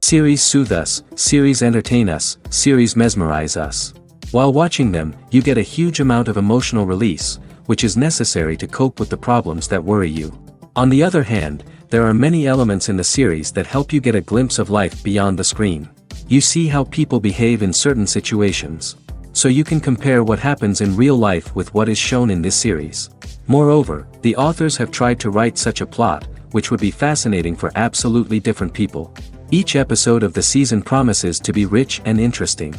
Series soothe us, series entertain us, series mesmerize us. While watching them, you get a huge amount of emotional release, which is necessary to cope with the problems that worry you. On the other hand, there are many elements in the series that help you get a glimpse of life beyond the screen. You see how people behave in certain situations. So you can compare what happens in real life with what is shown in this series. Moreover, the authors have tried to write such a plot, which would be fascinating for absolutely different people. Each episode of the season promises to be rich and interesting.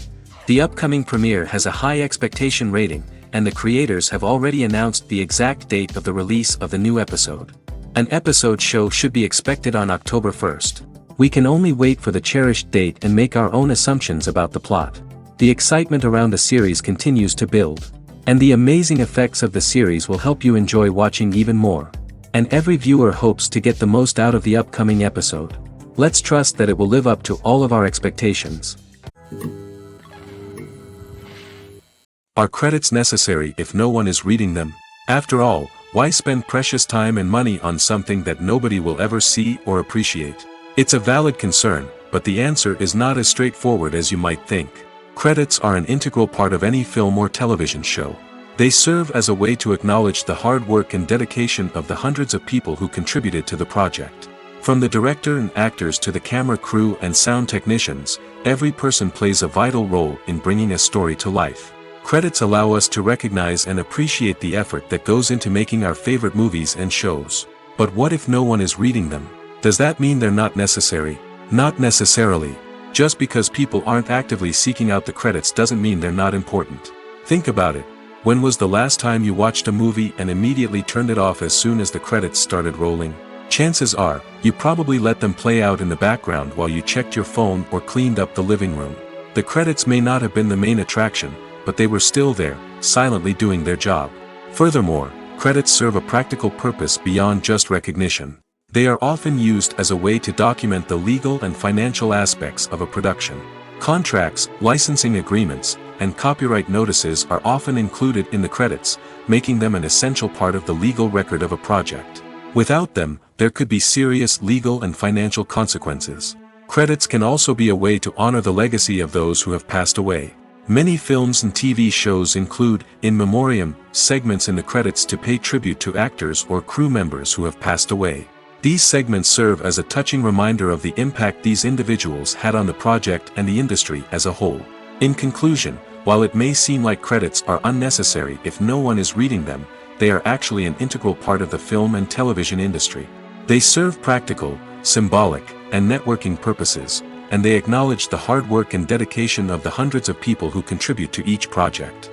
The upcoming premiere has a high expectation rating, and the creators have already announced the exact date of the release of the new episode. An episode show should be expected on October 1st. We can only wait for the cherished date and make our own assumptions about the plot. The excitement around the series continues to build. And the amazing effects of the series will help you enjoy watching even more. And every viewer hopes to get the most out of the upcoming episode. Let's trust that it will live up to all of our expectations. Are credits necessary if no one is reading them? After all, why spend precious time and money on something that nobody will ever see or appreciate? It's a valid concern, but the answer is not as straightforward as you might think. Credits are an integral part of any film or television show. They serve as a way to acknowledge the hard work and dedication of the hundreds of people who contributed to the project. From the director and actors to the camera crew and sound technicians, every person plays a vital role in bringing a story to life. Credits allow us to recognize and appreciate the effort that goes into making our favorite movies and shows. But what if no one is reading them? Does that mean they're not necessary? Not necessarily. Just because people aren't actively seeking out the credits doesn't mean they're not important. Think about it. When was the last time you watched a movie and immediately turned it off as soon as the credits started rolling? Chances are, you probably let them play out in the background while you checked your phone or cleaned up the living room. The credits may not have been the main attraction, but they were still there, silently doing their job. Furthermore, credits serve a practical purpose beyond just recognition. They are often used as a way to document the legal and financial aspects of a production. Contracts, licensing agreements, and copyright notices are often included in the credits, making them an essential part of the legal record of a project. Without them, there could be serious legal and financial consequences. Credits can also be a way to honor the legacy of those who have passed away. Many films and TV shows include, in memoriam, segments in the credits to pay tribute to actors or crew members who have passed away. These segments serve as a touching reminder of the impact these individuals had on the project and the industry as a whole. In conclusion, while it may seem like credits are unnecessary if no one is reading them, they are actually an integral part of the film and television industry. They serve practical, symbolic, and networking purposes, and they acknowledge the hard work and dedication of the hundreds of people who contribute to each project.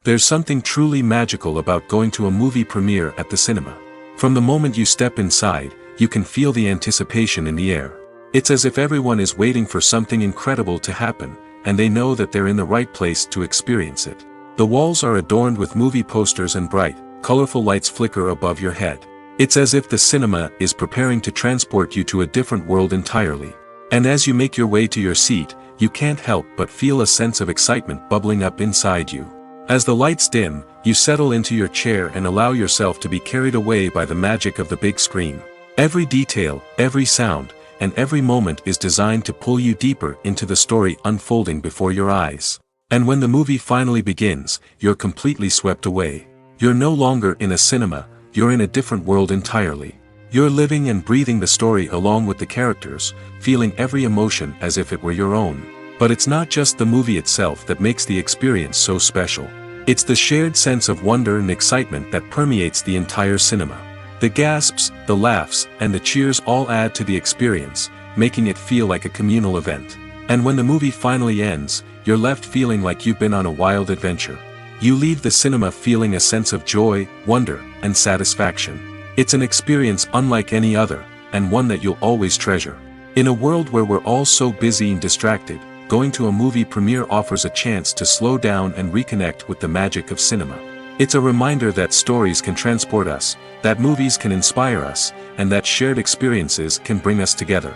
There's something truly magical about going to a movie premiere at the cinema. From the moment you step inside, you can feel the anticipation in the air. It's as if everyone is waiting for something incredible to happen, and they know that they're in the right place to experience it. The walls are adorned with movie posters and bright, colorful lights flicker above your head. It's as if the cinema is preparing to transport you to a different world entirely. And as you make your way to your seat, you can't help but feel a sense of excitement bubbling up inside you. As the lights dim, you settle into your chair and allow yourself to be carried away by the magic of the big screen. Every detail, every sound, and every moment is designed to pull you deeper into the story unfolding before your eyes. And when the movie finally begins, you're completely swept away. You're no longer in a cinema, you're in a different world entirely. You're living and breathing the story along with the characters, feeling every emotion as if it were your own. But it's not just the movie itself that makes the experience so special. It's the shared sense of wonder and excitement that permeates the entire cinema. The gasps, the laughs, and the cheers all add to the experience, making it feel like a communal event. And when the movie finally ends, you're left feeling like you've been on a wild adventure. You leave the cinema feeling a sense of joy, wonder, and satisfaction. It's an experience unlike any other, and one that you'll always treasure. In a world where we're all so busy and distracted, going to a movie premiere offers a chance to slow down and reconnect with the magic of cinema. It's a reminder that stories can transport us, that movies can inspire us, and that shared experiences can bring us together.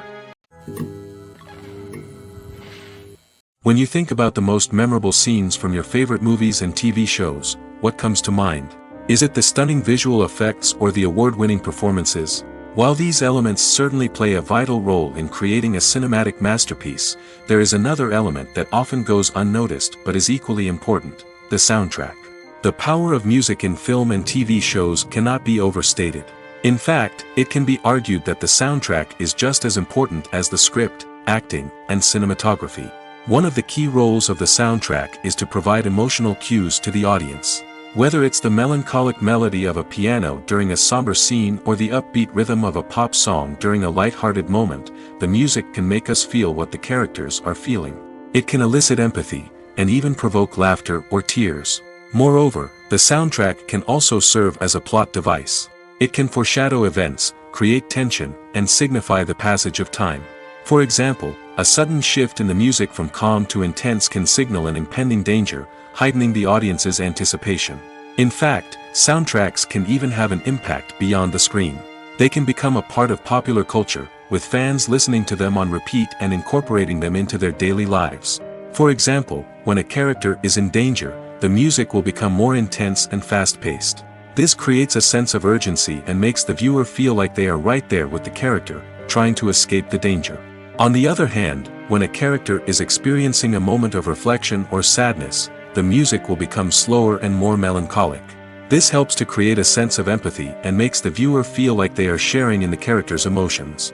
When you think about the most memorable scenes from your favorite movies and TV shows, what comes to mind? Is it the stunning visual effects or the award-winning performances? While these elements certainly play a vital role in creating a cinematic masterpiece, there is another element that often goes unnoticed but is equally important: the soundtrack. The power of music in film and TV shows cannot be overstated. In fact, it can be argued that the soundtrack is just as important as the script, acting, and cinematography. One of the key roles of the soundtrack is to provide emotional cues to the audience. Whether it's the melancholic melody of a piano during a somber scene or the upbeat rhythm of a pop song during a light-hearted moment, the music can make us feel what the characters are feeling. It can elicit empathy, and even provoke laughter or tears. Moreover, the soundtrack can also serve as a plot device. It can foreshadow events, create tension, and signify the passage of time. For example, a sudden shift in the music from calm to intense can signal an impending danger, heightening the audience's anticipation. In fact, soundtracks can even have an impact beyond the screen. They can become a part of popular culture, with fans listening to them on repeat and incorporating them into their daily lives. For example, when a character is in danger, the music will become more intense and fast-paced. This creates a sense of urgency and makes the viewer feel like they are right there with the character, trying to escape the danger. On the other hand, when a character is experiencing a moment of reflection or sadness, the music will become slower and more melancholic. This helps to create a sense of empathy and makes the viewer feel like they are sharing in the character's emotions.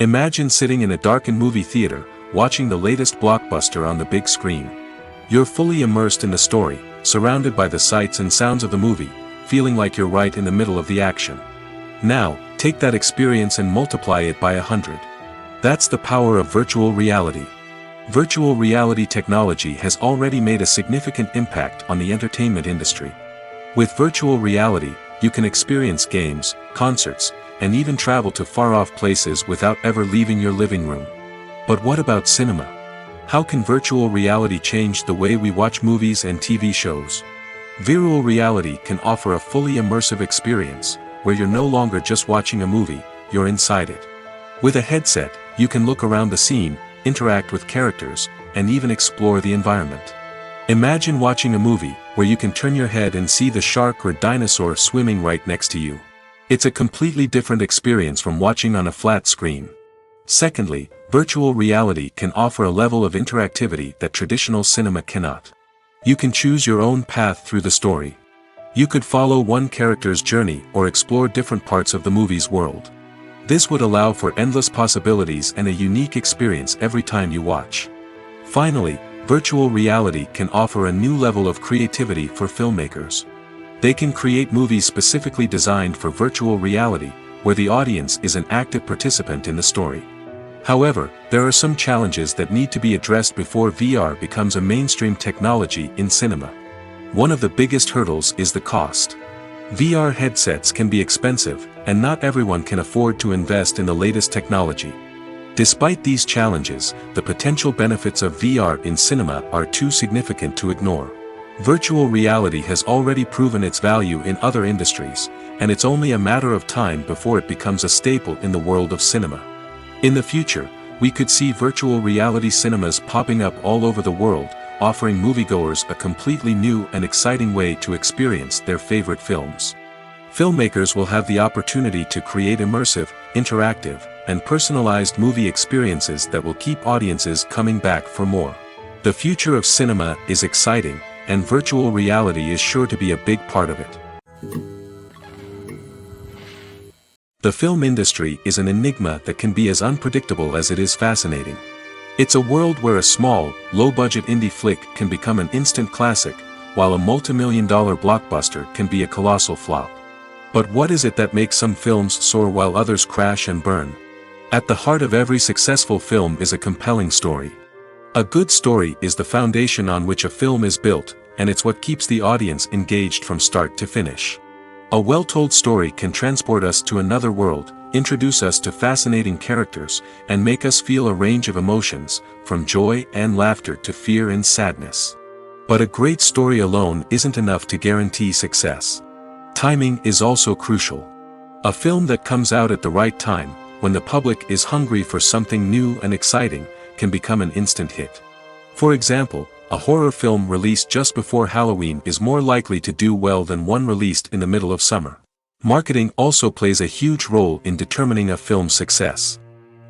Imagine sitting in a darkened movie theater, watching the latest blockbuster on the big screen. You're fully immersed in the story, surrounded by the sights and sounds of the movie, feeling like you're right in the middle of the action. Now, take that experience and multiply it by 100. That's the power of virtual reality. Virtual reality technology has already made a significant impact on the entertainment industry. With virtual reality, you can experience games, concerts, and even travel to far-off places without ever leaving your living room. But what about cinema? How can virtual reality change the way we watch movies and TV shows? Virtual reality can offer a fully immersive experience, where you're no longer just watching a movie, you're inside it. With a headset, you can look around the scene, interact with characters, and even explore the environment. Imagine watching a movie, where you can turn your head and see the shark or dinosaur swimming right next to you. It's a completely different experience from watching on a flat screen. Secondly, virtual reality can offer a level of interactivity that traditional cinema cannot. You can choose your own path through the story. You could follow one character's journey or explore different parts of the movie's world. This would allow for endless possibilities and a unique experience every time you watch. Finally, virtual reality can offer a new level of creativity for filmmakers. They can create movies specifically designed for virtual reality, where the audience is an active participant in the story. However, there are some challenges that need to be addressed before VR becomes a mainstream technology in cinema. One of the biggest hurdles is the cost. VR headsets can be expensive, and not everyone can afford to invest in the latest technology. Despite these challenges, the potential benefits of VR in cinema are too significant to ignore. Virtual reality has already proven its value in other industries, and it's only a matter of time before it becomes a staple in the world of cinema. In the future, we could see virtual reality cinemas popping up all over the world, offering moviegoers a completely new and exciting way to experience their favorite films. Filmmakers will have the opportunity to create immersive, interactive, and personalized movie experiences that will keep audiences coming back for more. The future of cinema is exciting, and virtual reality is sure to be a big part of it. The film industry is an enigma that can be as unpredictable as it is fascinating. It's a world where a small, low-budget indie flick can become an instant classic, while a multi-million-dollar blockbuster can be a colossal flop. But what is it that makes some films soar while others crash and burn? At the heart of every successful film is a compelling story. A good story is the foundation on which a film is built, and it's what keeps the audience engaged from start to finish. A well-told story can transport us to another world, introduce us to fascinating characters, and make us feel a range of emotions, from joy and laughter to fear and sadness. But a great story alone isn't enough to guarantee success. Timing is also crucial. A film that comes out at the right time, when the public is hungry for something new and exciting, can become an instant hit. For example, A horror film released just before Halloween is more likely to do well than one released in the middle of summer. Marketing also plays a huge role in determining a film's success.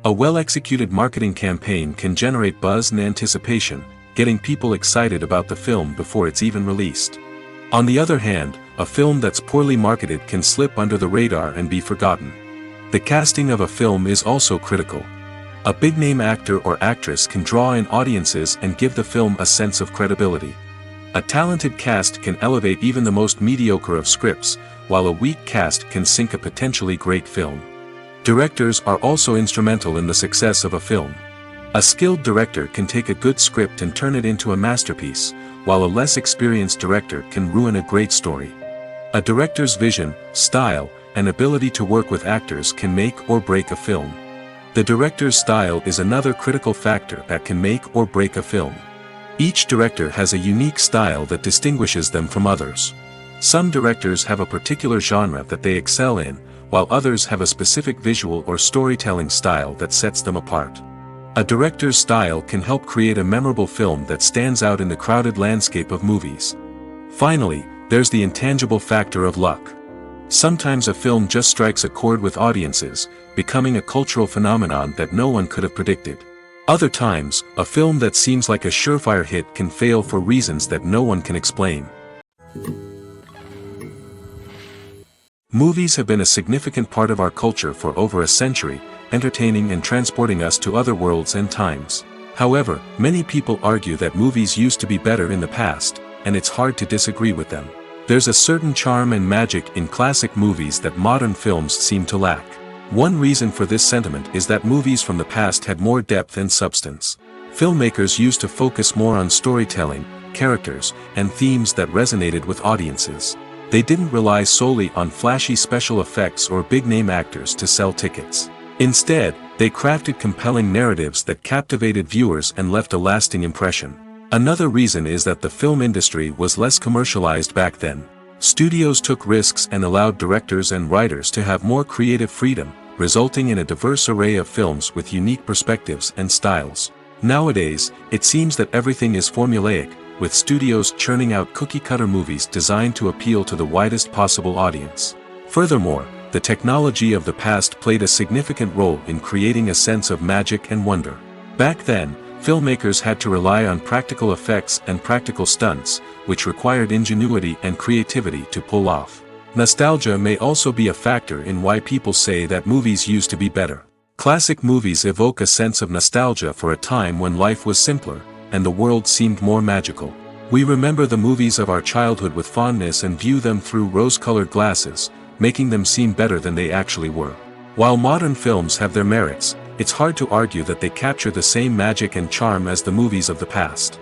A well-executed marketing campaign can generate buzz and anticipation, getting people excited about the film before it's even released. On the other hand, a film that's poorly marketed can slip under the radar and be forgotten. The casting of a film is also critical. A big-name actor or actress can draw in audiences and give the film a sense of credibility. A talented cast can elevate even the most mediocre of scripts, while a weak cast can sink a potentially great film. Directors are also instrumental in the success of a film. A skilled director can take a good script and turn it into a masterpiece, while a less experienced director can ruin a great story. A director's vision, style, and ability to work with actors can make or break a film. The director's style is another critical factor that can make or break a film. Each director has a unique style that distinguishes them from others. Some directors have a particular genre that they excel in, while others have a specific visual or storytelling style that sets them apart. A director's style can help create a memorable film that stands out in the crowded landscape of movies. Finally, there's the intangible factor of luck. Sometimes a film just strikes a chord with audiences, becoming a cultural phenomenon that no one could have predicted. Other times, a film that seems like a surefire hit can fail for reasons that no one can explain. Movies have been a significant part of our culture for over a century, entertaining and transporting us to other worlds and times. However, many people argue that movies used to be better in the past, and it's hard to disagree with them. There's a certain charm and magic in classic movies that modern films seem to lack. One reason for this sentiment is that movies from the past had more depth and substance. Filmmakers used to focus more on storytelling, characters, and themes that resonated with audiences. They didn't rely solely on flashy special effects or big-name actors to sell tickets. Instead, they crafted compelling narratives that captivated viewers and left a lasting impression. Another reason is that the film industry was less commercialized back then. Studios took risks and allowed directors and writers to have more creative freedom, resulting in a diverse array of films with unique perspectives and styles. Nowadays, it seems that everything is formulaic, with studios churning out cookie-cutter movies designed to appeal to the widest possible audience. Furthermore, the technology of the past played a significant role in creating a sense of magic and wonder. Back then, filmmakers had to rely on practical effects and practical stunts, which required ingenuity and creativity to pull off. Nostalgia may also be a factor in why people say that movies used to be better. Classic movies evoke a sense of nostalgia for a time when life was simpler, and the world seemed more magical. We remember the movies of our childhood with fondness and view them through rose-colored glasses, making them seem better than they actually were. While modern films have their merits, it's hard to argue that they capture the same magic and charm as the movies of the past.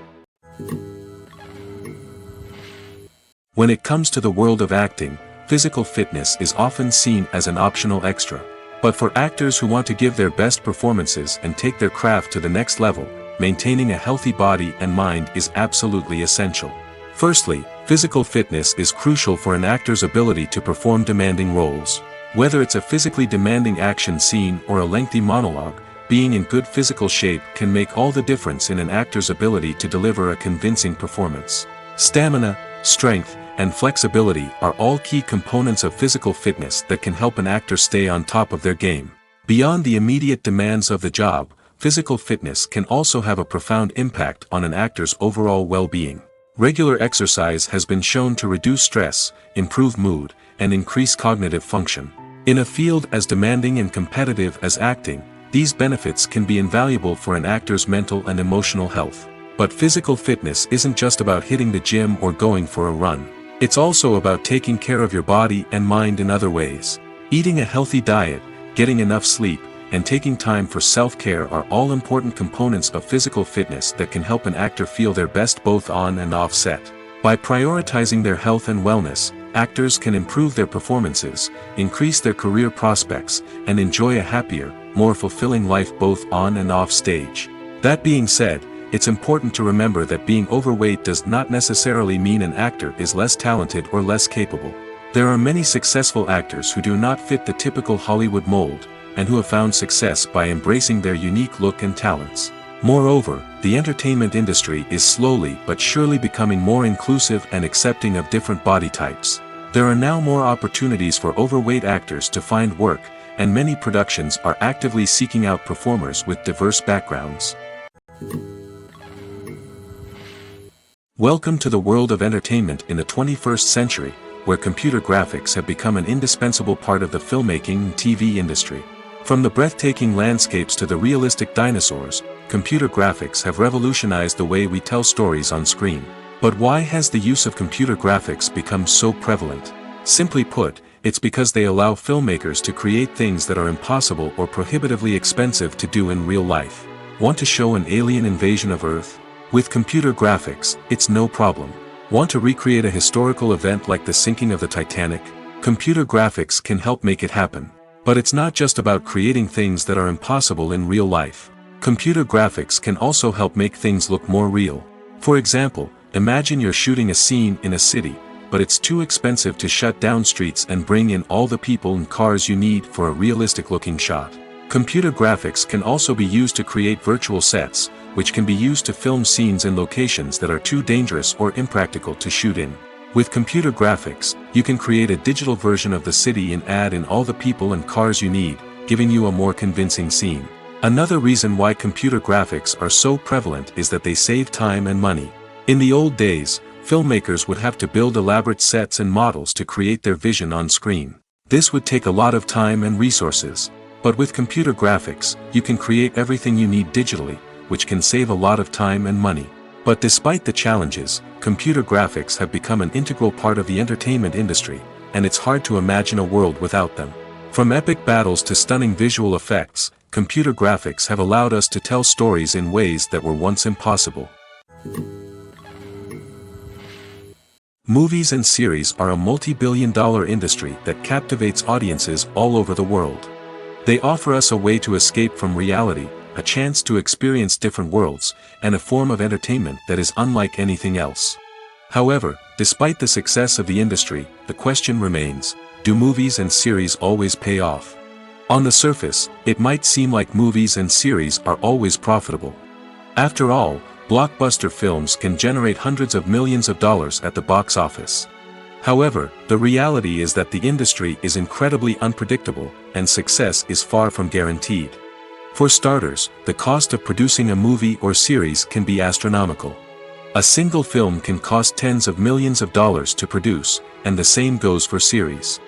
When it comes to the world of acting, physical fitness is often seen as an optional extra. But for actors who want to give their best performances and take their craft to the next level, maintaining a healthy body and mind is absolutely essential. Firstly, physical fitness is crucial for an actor's ability to perform demanding roles. Whether it's a physically demanding action scene or a lengthy monologue, being in good physical shape can make all the difference in an actor's ability to deliver a convincing performance. Stamina, strength, and flexibility are all key components of physical fitness that can help an actor stay on top of their game. Beyond the immediate demands of the job, physical fitness can also have a profound impact on an actor's overall well-being. Regular exercise has been shown to reduce stress, improve mood, and increase cognitive function. In a field as demanding and competitive as acting, these benefits can be invaluable for an actor's mental and emotional health. But physical fitness isn't just about hitting the gym or going for a run. It's also about taking care of your body and mind in other ways. Eating a healthy diet, getting enough sleep, and taking time for self-care are all important components of physical fitness that can help an actor feel their best both on and off set. By prioritizing their health and wellness, actors can improve their performances, increase their career prospects, and enjoy a happier, more fulfilling life both on and off stage. That being said, it's important to remember that being overweight does not necessarily mean an actor is less talented or less capable. There are many successful actors who do not fit the typical Hollywood mold, and who have found success by embracing their unique look and talents. Moreover, the entertainment industry is slowly but surely becoming more inclusive and accepting of different body types. There are now more opportunities for overweight actors to find work, and many productions are actively seeking out performers with diverse backgrounds. Welcome to the world of entertainment in the 21st century, where computer graphics have become an indispensable part of the filmmaking and TV industry. From the breathtaking landscapes to the realistic dinosaurs, computer graphics have revolutionized the way we tell stories on screen. But why has the use of computer graphics become so prevalent? Simply put, it's because they allow filmmakers to create things that are impossible or prohibitively expensive to do in real life. Want to show an alien invasion of Earth? With computer graphics, it's no problem. Want to recreate a historical event like the sinking of the Titanic? Computer graphics can help make it happen. But it's not just about creating things that are impossible in real life. Computer graphics can also help make things look more real. For example, imagine you're shooting a scene in a city, but it's too expensive to shut down streets and bring in all the people and cars you need for a realistic-looking shot. Computer graphics can also be used to create virtual sets, which can be used to film scenes in locations that are too dangerous or impractical to shoot in. With computer graphics, you can create a digital version of the city and add in all the people and cars you need, giving you a more convincing scene. Another reason why computer graphics are so prevalent is that they save time and money. In the old days, filmmakers would have to build elaborate sets and models to create their vision on screen. This would take a lot of time and resources. But with computer graphics, you can create everything you need digitally, which can save a lot of time and money. But despite the challenges, computer graphics have become an integral part of the entertainment industry, and it's hard to imagine a world without them. From epic battles to stunning visual effects, computer graphics have allowed us to tell stories in ways that were once impossible. Movies and series are a multi-billion-dollar industry that captivates audiences all over the world. They offer us a way to escape from reality, a chance to experience different worlds, and a form of entertainment that is unlike anything else. However, despite the success of the industry, the question remains, do movies and series always pay off? On the surface, it might seem like movies and series are always profitable. After all, blockbuster films can generate hundreds of millions of dollars at the box office. However, the reality is that the industry is incredibly unpredictable, and success is far from guaranteed. For starters, the cost of producing a movie or series can be astronomical. A single film can cost tens of millions of dollars to produce, and the same goes for series.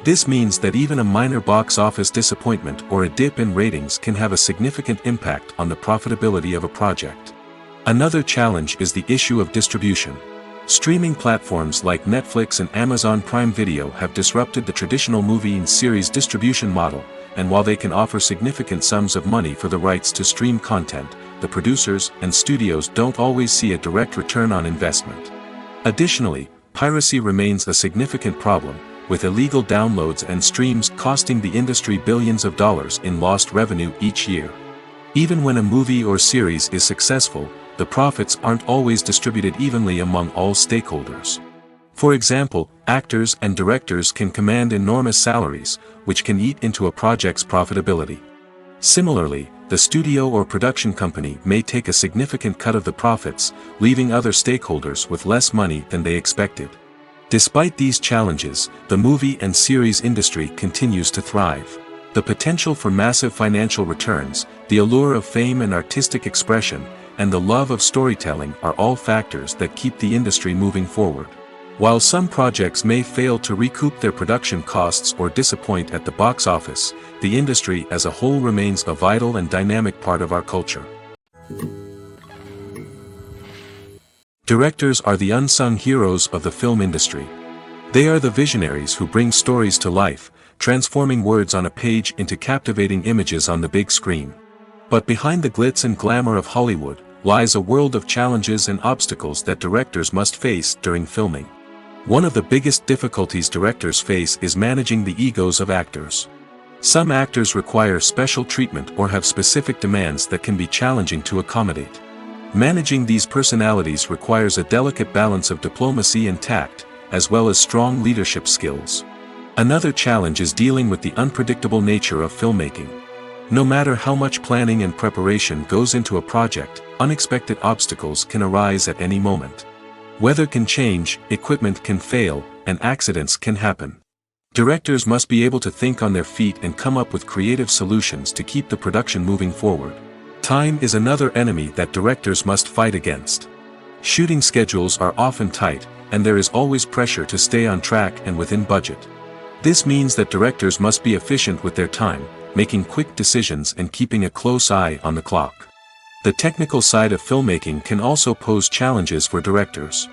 This means that even a minor box office disappointment or a dip in ratings can have a significant impact on the profitability of a project. Another challenge is the issue of distribution. Streaming platforms like Netflix and Amazon Prime Video have disrupted the traditional movie and series distribution model, and while they can offer significant sums of money for the rights to stream content, the producers and studios don't always see a direct return on investment. Additionally, piracy remains a significant problem, with illegal downloads and streams costing the industry billions of dollars in lost revenue each year. Even when a movie or series is successful, the profits aren't always distributed evenly among all stakeholders. For example, actors and directors can command enormous salaries, which can eat into a project's profitability. Similarly, the studio or production company may take a significant cut of the profits, leaving other stakeholders with less money than they expected. Despite these challenges, the movie and series industry continues to thrive. The potential for massive financial returns, the allure of fame and artistic expression, and the love of storytelling are all factors that keep the industry moving forward. While some projects may fail to recoup their production costs or disappoint at the box office, the industry as a whole remains a vital and dynamic part of our culture. Directors are the unsung heroes of the film industry. They are the visionaries who bring stories to life, transforming words on a page into captivating images on the big screen. But behind the glitz and glamour of Hollywood lies a world of challenges and obstacles that directors must face during filming. One of the biggest difficulties directors face is managing the egos of actors. Some actors require special treatment or have specific demands that can be challenging to accommodate. Managing these personalities requires a delicate balance of diplomacy and tact, as well as strong leadership skills. Another challenge is dealing with the unpredictable nature of filmmaking. No matter how much planning and preparation goes into a project, unexpected obstacles can arise at any moment. Weather can change, equipment can fail, and accidents can happen. Directors must be able to think on their feet and come up with creative solutions to keep the production moving forward. Time is another enemy that directors must fight against. Shooting schedules are often tight, and there is always pressure to stay on track and within budget. This means that directors must be efficient with their time, making quick decisions and keeping a close eye on the clock. The technical side of filmmaking can also pose challenges for directors.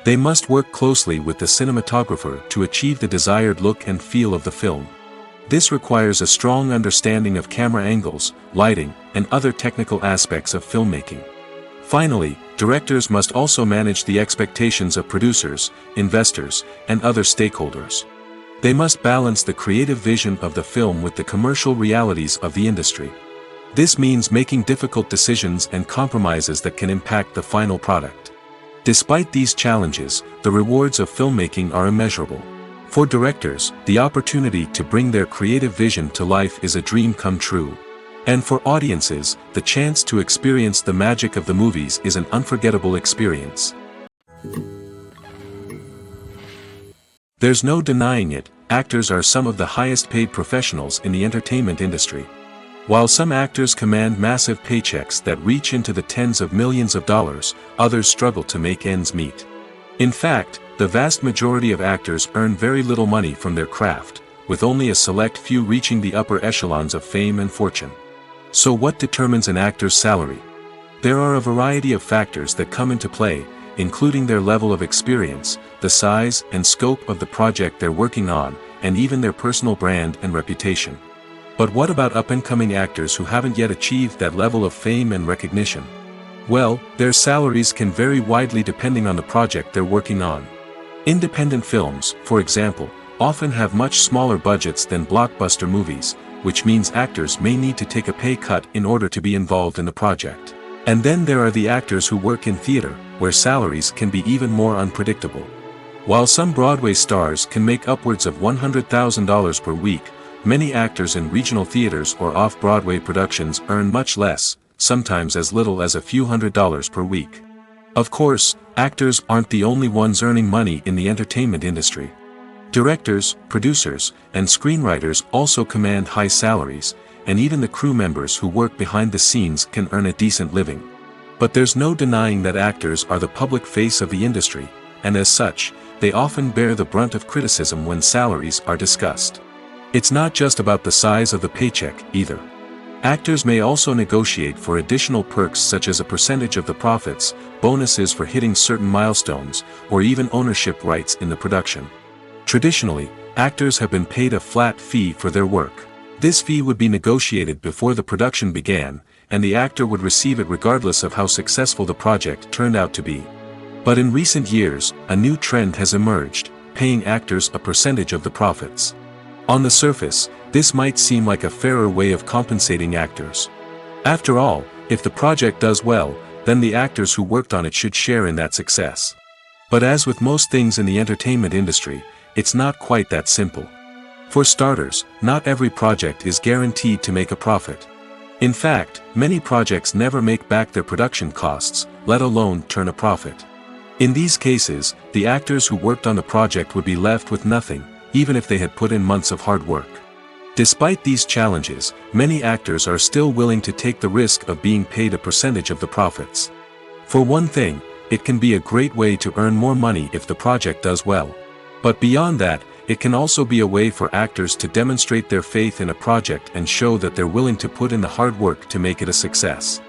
They must work closely with the cinematographer to achieve the desired look and feel of the film. This requires a strong understanding of camera angles, lighting, and other technical aspects of filmmaking. Finally, directors must also manage the expectations of producers, investors, and other stakeholders. They must balance the creative vision of the film with the commercial realities of the industry. This means making difficult decisions and compromises that can impact the final product. Despite these challenges, the rewards of filmmaking are immeasurable. For directors, the opportunity to bring their creative vision to life is a dream come true. And for audiences, the chance to experience the magic of the movies is an unforgettable experience. There's no denying it, actors are some of the highest paid professionals in the entertainment industry. While some actors command massive paychecks that reach into the tens of millions of dollars, others struggle to make ends meet. In fact, the vast majority of actors earn very little money from their craft, with only a select few reaching the upper echelons of fame and fortune. So what determines an actor's salary? There are a variety of factors that come into play, including their level of experience, the size and scope of the project they're working on, and even their personal brand and reputation. But what about up-and-coming actors who haven't yet achieved that level of fame and recognition? Well, their salaries can vary widely depending on the project they're working on. Independent films, for example, often have much smaller budgets than blockbuster movies, which means actors may need to take a pay cut in order to be involved in the project. And then there are the actors who work in theater, where salaries can be even more unpredictable. While some Broadway stars can make upwards of $100,000 per week, many actors in regional theaters or off-Broadway productions earn much less, sometimes as little as a few $100s per week. Of course, actors aren't the only ones earning money in the entertainment industry. Directors, producers, and screenwriters also command high salaries, and even the crew members who work behind the scenes can earn a decent living. But there's no denying that actors are the public face of the industry, and as such, they often bear the brunt of criticism when salaries are discussed. It's not just about the size of the paycheck, either. Actors may also negotiate for additional perks such as a percentage of the profits, bonuses for hitting certain milestones, or even ownership rights in the production. Traditionally, actors have been paid a flat fee for their work. This fee would be negotiated before the production began, and the actor would receive it regardless of how successful the project turned out to be. But in recent years, a new trend has emerged, paying actors a percentage of the profits. On the surface, this might seem like a fairer way of compensating actors. After all, if the project does well, then the actors who worked on it should share in that success. But as with most things in the entertainment industry, it's not quite that simple. For starters, not every project is guaranteed to make a profit. In fact, many projects never make back their production costs, let alone turn a profit. In these cases, the actors who worked on the project would be left with nothing, even if they had put in months of hard work. Despite these challenges, many actors are still willing to take the risk of being paid a percentage of the profits. For one thing, it can be a great way to earn more money if the project does well. But beyond that, it can also be a way for actors to demonstrate their faith in a project and show that they're willing to put in the hard work to make it a success.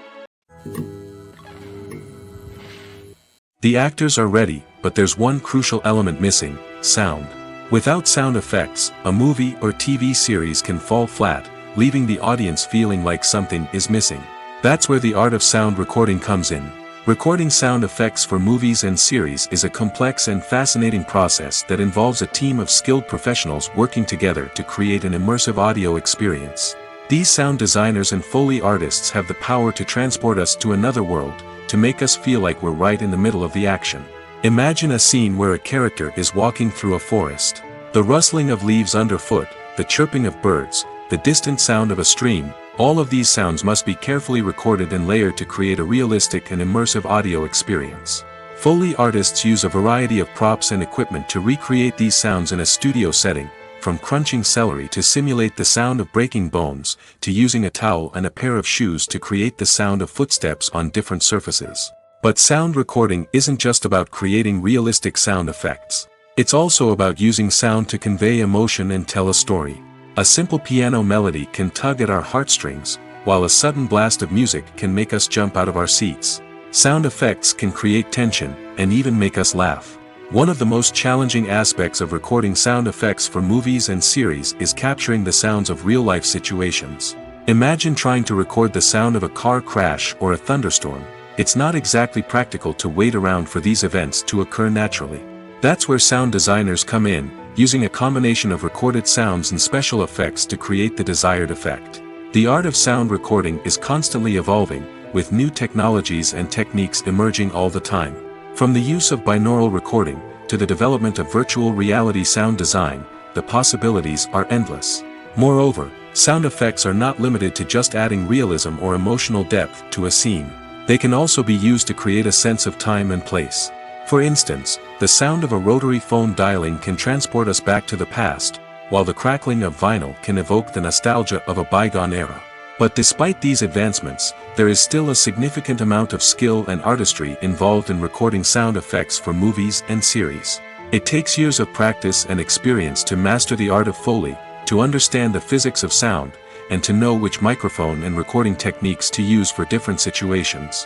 The actors are ready, but there's one crucial element missing: sound. Without sound effects, a movie or TV series can fall flat, leaving the audience feeling like something is missing. That's where the art of sound recording comes in. Recording sound effects for movies and series is a complex and fascinating process that involves a team of skilled professionals working together to create an immersive audio experience. These sound designers and Foley artists have the power to transport us to another world, to make us feel like we're right in the middle of the action. Imagine a scene where a character is walking through a forest. The rustling of leaves underfoot, the chirping of birds, the distant sound of a stream, All of these sounds must be carefully recorded and layered to create a realistic and immersive audio experience. Foley artists use a variety of props and equipment to recreate these sounds in a studio setting, from crunching celery to simulate the sound of breaking bones, to using a towel and a pair of shoes to create the sound of footsteps on different surfaces. But sound recording isn't just about creating realistic sound effects. It's also about using sound to convey emotion and tell a story. A simple piano melody can tug at our heartstrings, while a sudden blast of music can make us jump out of our seats. Sound effects can create tension, and even make us laugh. One of the most challenging aspects of recording sound effects for movies and series is capturing the sounds of real-life situations. Imagine trying to record the sound of a car crash or a thunderstorm. It's not exactly practical to wait around for these events to occur naturally. That's where sound designers come in, using a combination of recorded sounds and special effects to create the desired effect. The art of sound recording is constantly evolving, with new technologies and techniques emerging all the time. From the use of binaural recording, to the development of virtual reality sound design, the possibilities are endless. Moreover, sound effects are not limited to just adding realism or emotional depth to a scene. They can also be used to create a sense of time and place. For instance, the sound of a rotary phone dialing can transport us back to the past, while the crackling of vinyl can evoke the nostalgia of a bygone era. But despite these advancements, there is still a significant amount of skill and artistry involved in recording sound effects for movies and series. It takes years of practice and experience to master the art of Foley, to understand the physics of sound, and to know which microphone and recording techniques to use for different situations.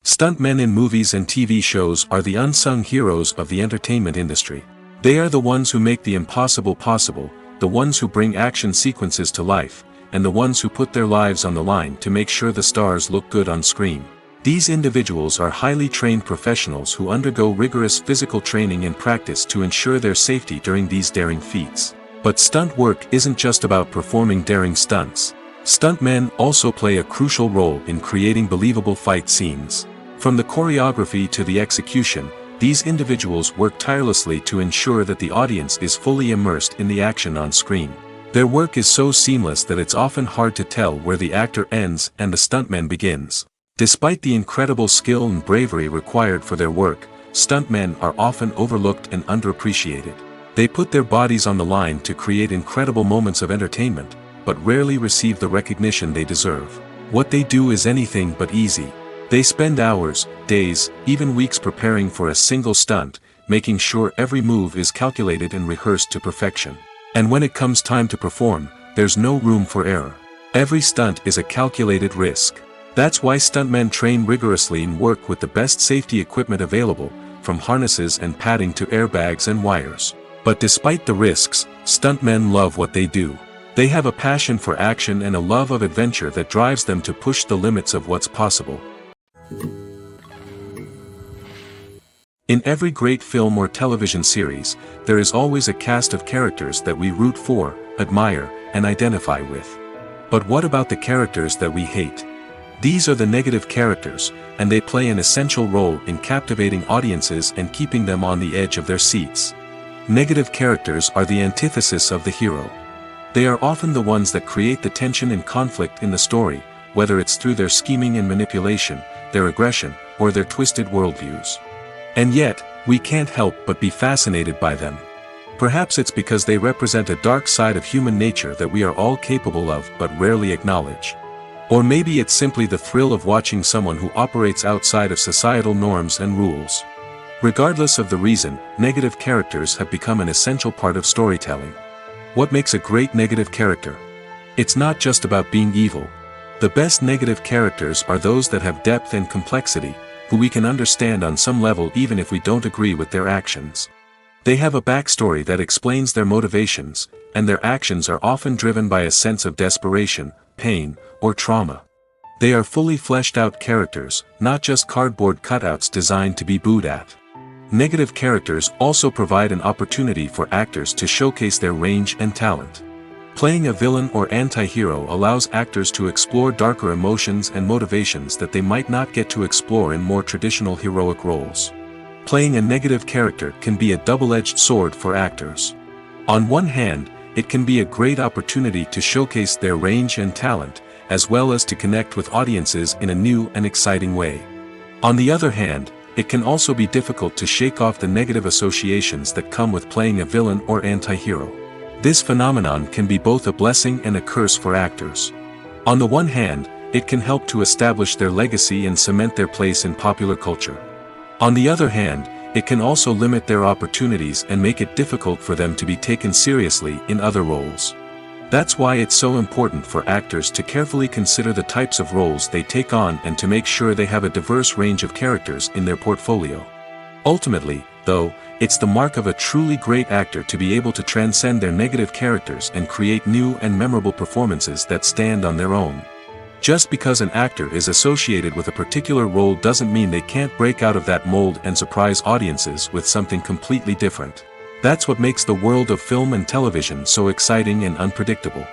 Stuntmen in movies and TV shows are the unsung heroes of the entertainment industry. They are the ones who make the impossible possible, the ones who bring action sequences to life, and the ones who put their lives on the line to make sure the stars look good on screen. These individuals are highly trained professionals who undergo rigorous physical training and practice to ensure their safety during these daring feats. But stunt work isn't just about performing daring stunts. Stuntmen also play a crucial role in creating believable fight scenes. From the choreography to the execution, these individuals work tirelessly to ensure that the audience is fully immersed in the action on screen. Their work is so seamless that it's often hard to tell where the actor ends and the stuntman begins. Despite the incredible skill and bravery required for their work, stuntmen are often overlooked and underappreciated. They put their bodies on the line to create incredible moments of entertainment, but rarely receive the recognition they deserve. What they do is anything but easy. They spend hours, days, even weeks preparing for a single stunt, making sure every move is calculated and rehearsed to perfection. And when it comes time to perform, there's no room for error. Every stunt is a calculated risk. That's why stuntmen train rigorously and work with the best safety equipment available, from harnesses and padding to airbags and wires. But despite the risks, stuntmen love what they do. They have a passion for action and a love of adventure that drives them to push the limits of what's possible. In every great film or television series, there is always a cast of characters that we root for, admire, and identify with. But what about the characters that we hate? These are the negative characters, and they play an essential role in captivating audiences and keeping them on the edge of their seats. Negative characters are the antithesis of the hero. They are often the ones that create the tension and conflict in the story, whether it's through their scheming and manipulation, their aggression, or their twisted worldviews. And yet, we can't help but be fascinated by them. Perhaps it's because they represent a dark side of human nature that we are all capable of but rarely acknowledge. Or maybe it's simply the thrill of watching someone who operates outside of societal norms and rules. Regardless of the reason, negative characters have become an essential part of storytelling. What makes a great negative character? It's not just about being evil. The best negative characters are those that have depth and complexity, who we can understand on some level even if we don't agree with their actions. They have a backstory that explains their motivations, and their actions are often driven by a sense of desperation, pain, or trauma. They are fully fleshed out characters, not just cardboard cutouts designed to be booed at. Negative characters also provide an opportunity for actors to showcase their range and talent. Playing a villain or anti-hero allows actors to explore darker emotions and motivations that they might not get to explore in more traditional heroic roles. Playing a negative character can be a double-edged sword for actors. On one hand, it can be a great opportunity to showcase their range and talent, as well as to connect with audiences in a new and exciting way. On the other hand, it can also be difficult to shake off the negative associations that come with playing a villain or anti-hero. This phenomenon can be both a blessing and a curse for actors. On the one hand, it can help to establish their legacy and cement their place in popular culture. On the other hand, it can also limit their opportunities and make it difficult for them to be taken seriously in other roles. That's why it's so important for actors to carefully consider the types of roles they take on and to make sure they have a diverse range of characters in their portfolio. Ultimately, though, it's the mark of a truly great actor to be able to transcend their negative characters and create new and memorable performances that stand on their own. Just because an actor is associated with a particular role doesn't mean they can't break out of that mold and surprise audiences with something completely different. That's what makes the world of film and television so exciting and unpredictable.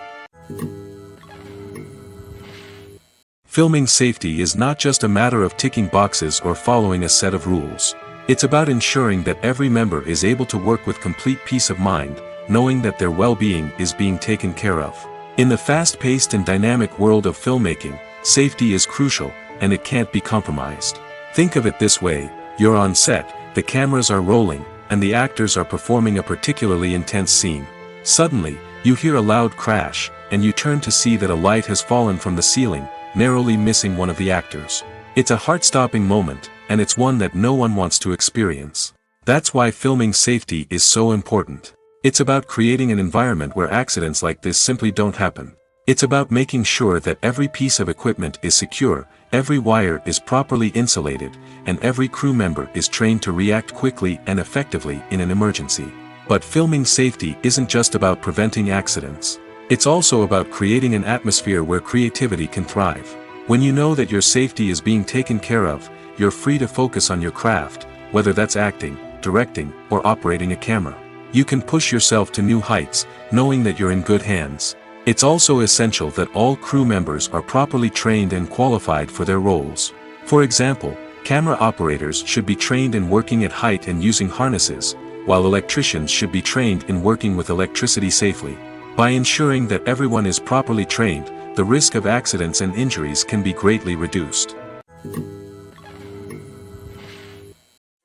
Filming safety is not just a matter of ticking boxes or following a set of rules. It's about ensuring that every member is able to work with complete peace of mind, knowing that their well-being is being taken care of. In the fast-paced and dynamic world of filmmaking, safety is crucial, and it can't be compromised. Think of it this way: you're on set, the cameras are rolling, and the actors are performing a particularly intense scene. Suddenly, you hear a loud crash, and you turn to see that a light has fallen from the ceiling, narrowly missing one of the actors. It's a heart-stopping moment, and it's one that no one wants to experience. That's why filming safety is so important. It's about creating an environment where accidents like this simply don't happen. It's about making sure that every piece of equipment is secure, every wire is properly insulated, and every crew member is trained to react quickly and effectively in an emergency. But filming safety isn't just about preventing accidents. It's also about creating an atmosphere where creativity can thrive. When you know that your safety is being taken care of, you're free to focus on your craft, whether that's acting, directing, or operating a camera. You can push yourself to new heights, knowing that you're in good hands. It's also essential that all crew members are properly trained and qualified for their roles. For example, camera operators should be trained in working at height and using harnesses, while electricians should be trained in working with electricity safely. By ensuring that everyone is properly trained, the risk of accidents and injuries can be greatly reduced.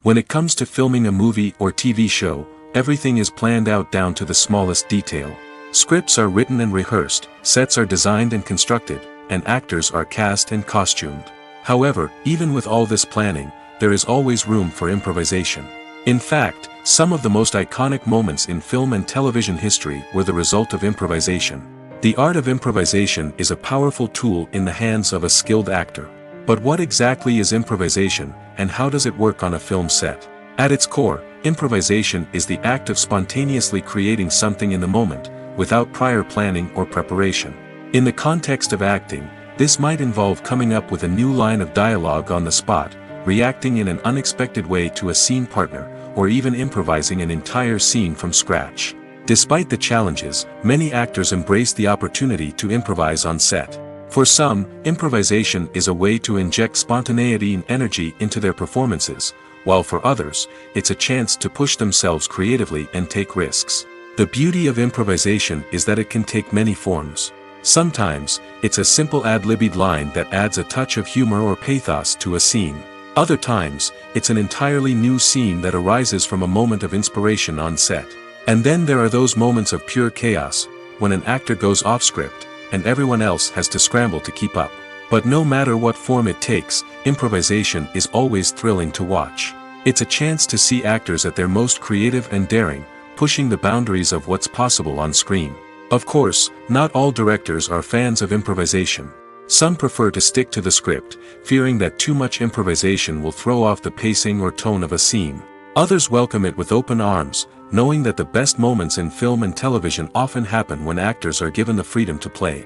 When it comes to filming a movie or TV show, everything is planned out down to the smallest detail. Scripts are written and rehearsed, sets are designed and constructed, and actors are cast and costumed. However, even with all this planning, there is always room for improvisation. In fact, some of the most iconic moments in film and television history were the result of improvisation. The art of improvisation is a powerful tool in the hands of a skilled actor. But what exactly is improvisation, and how does it work on a film set? At its core, improvisation is the act of spontaneously creating something in the moment, without prior planning or preparation. In the context of acting, this might involve coming up with a new line of dialogue on the spot, reacting in an unexpected way to a scene partner, or even improvising an entire scene from scratch. Despite the challenges, many actors embrace the opportunity to improvise on set. For some, improvisation is a way to inject spontaneity and energy into their performances, while for others, it's a chance to push themselves creatively and take risks. The beauty of improvisation is that it can take many forms. Sometimes, it's a simple ad-libbed line that adds a touch of humor or pathos to a scene. Other times, it's an entirely new scene that arises from a moment of inspiration on set. And then there are those moments of pure chaos, when an actor goes off script, and everyone else has to scramble to keep up. But no matter what form it takes, improvisation is always thrilling to watch. It's a chance to see actors at their most creative and daring, pushing the boundaries of what's possible on screen. Of course, not all directors are fans of improvisation. Some prefer to stick to the script, fearing that too much improvisation will throw off the pacing or tone of a scene. Others welcome it with open arms, knowing that the best moments in film and television often happen when actors are given the freedom to play.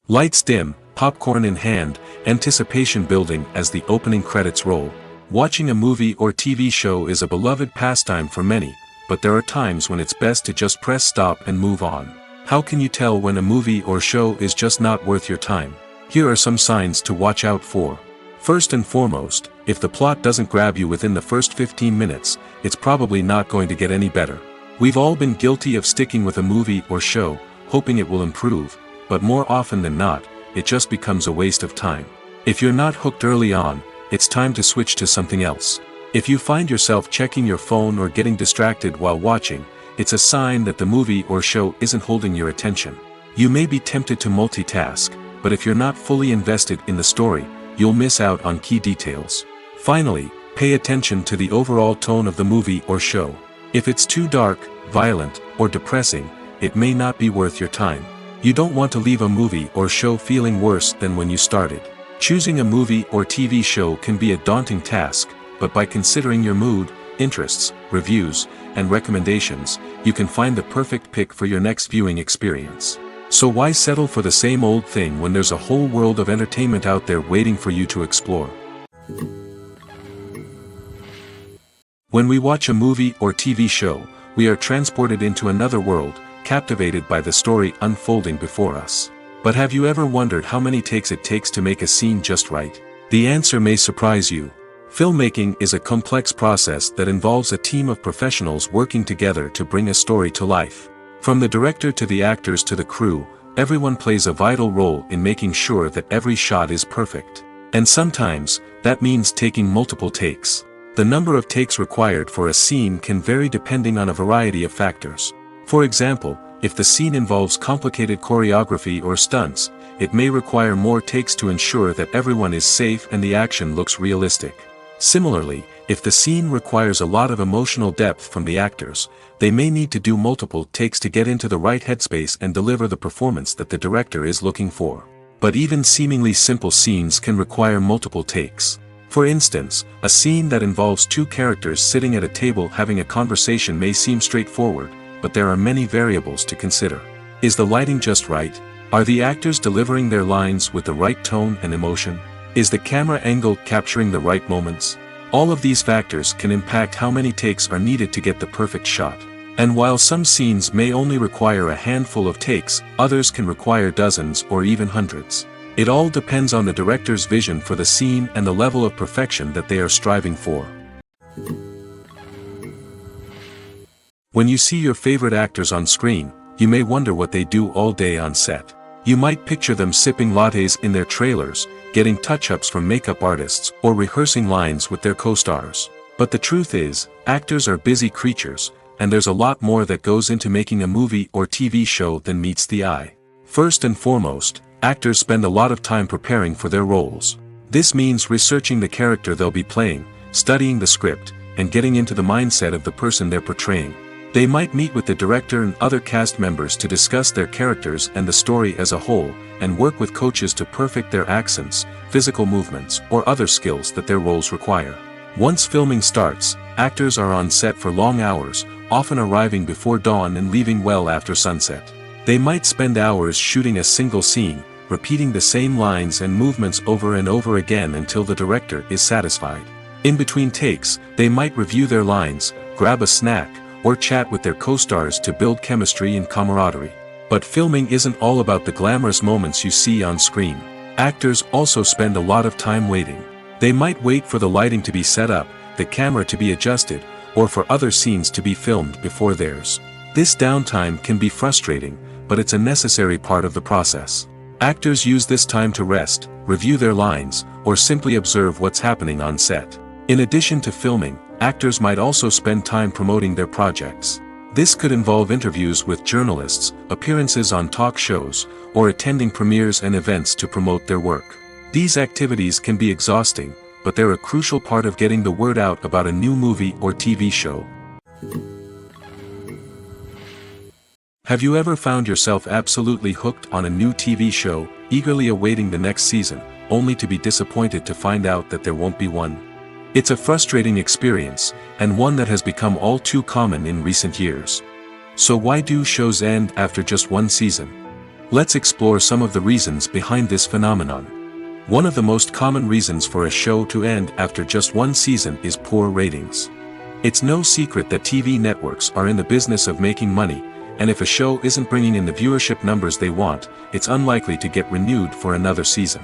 Lights dim, popcorn in hand, anticipation building as the opening credits roll. Watching a movie or TV show is a beloved pastime for many, but there are times when it's best to just press stop and move on. How can you tell when a movie or show is just not worth your time? Here are some signs to watch out for. First and foremost, if the plot doesn't grab you within the first 15 minutes, it's probably not going to get any better. We've all been guilty of sticking with a movie or show, hoping it will improve, but more often than not, it just becomes a waste of time. If you're not hooked early on, it's time to switch to something else. If you find yourself checking your phone or getting distracted while watching, it's a sign that the movie or show isn't holding your attention. You may be tempted to multitask, but if you're not fully invested in the story, you'll miss out on key details. Finally, pay attention to the overall tone of the movie or show. If it's too dark, violent, or depressing, it may not be worth your time. You don't want to leave a movie or show feeling worse than when you started. Choosing a movie or TV show can be a daunting task, but by considering your mood, interests, reviews, and recommendations, you can find the perfect pick for your next viewing experience. So why settle for the same old thing when there's a whole world of entertainment out there waiting for you to explore? When we watch a movie or TV show, we are transported into another world, captivated by the story unfolding before us. But have you ever wondered how many takes it takes to make a scene just right? The answer may surprise you. Filmmaking is a complex process that involves a team of professionals working together to bring a story to life. From the director to the actors to the crew, everyone plays a vital role in making sure that every shot is perfect. And sometimes, that means taking multiple takes. The number of takes required for a scene can vary depending on a variety of factors. For example, if the scene involves complicated choreography or stunts, it may require more takes to ensure that everyone is safe and the action looks realistic. Similarly, if the scene requires a lot of emotional depth from the actors, they may need to do multiple takes to get into the right headspace and deliver the performance that the director is looking for. But even seemingly simple scenes can require multiple takes. For instance, a scene that involves two characters sitting at a table having a conversation may seem straightforward, but there are many variables to consider. Is the lighting just right? Are the actors delivering their lines with the right tone and emotion? Is the camera angle capturing the right moments? All of these factors can impact how many takes are needed to get the perfect shot. And while some scenes may only require a handful of takes, others can require dozens or even hundreds. It all depends on the director's vision for the scene and the level of perfection that they are striving for. When you see your favorite actors on screen, you may wonder what they do all day on set. You might picture them sipping lattes in their trailers, getting touch-ups from makeup artists, or rehearsing lines with their co-stars. But the truth is, actors are busy creatures, and there's a lot more that goes into making a movie or TV show than meets the eye. First and foremost, actors spend a lot of time preparing for their roles. This means researching the character they'll be playing, studying the script, and getting into the mindset of the person they're portraying. They might meet with the director and other cast members to discuss their characters and the story as a whole, and work with coaches to perfect their accents, physical movements, or other skills that their roles require. Once filming starts, actors are on set for long hours, often arriving before dawn and leaving well after sunset. They might spend hours shooting a single scene, repeating the same lines and movements over and over again until the director is satisfied. In between takes, they might review their lines, grab a snack, or chat with their co-stars to build chemistry and camaraderie. But filming isn't all about the glamorous moments you see on screen. Actors also spend a lot of time waiting. They might wait for the lighting to be set up, the camera to be adjusted, or for other scenes to be filmed before theirs. This downtime can be frustrating, but it's a necessary part of the process. Actors use this time to rest, review their lines, or simply observe what's happening on set. In addition to filming, actors might also spend time promoting their projects. This could involve interviews with journalists, appearances on talk shows, or attending premieres and events to promote their work. These activities can be exhausting, but they're a crucial part of getting the word out about a new movie or TV show. Have you ever found yourself absolutely hooked on a new TV show, eagerly awaiting the next season, only to be disappointed to find out that there won't be one? It's a frustrating experience, and one that has become all too common in recent years. So why do shows end after just one season? Let's explore some of the reasons behind this phenomenon. One of the most common reasons for a show to end after just one season is poor ratings. It's no secret that TV networks are in the business of making money, and if a show isn't bringing in the viewership numbers they want, it's unlikely to get renewed for another season.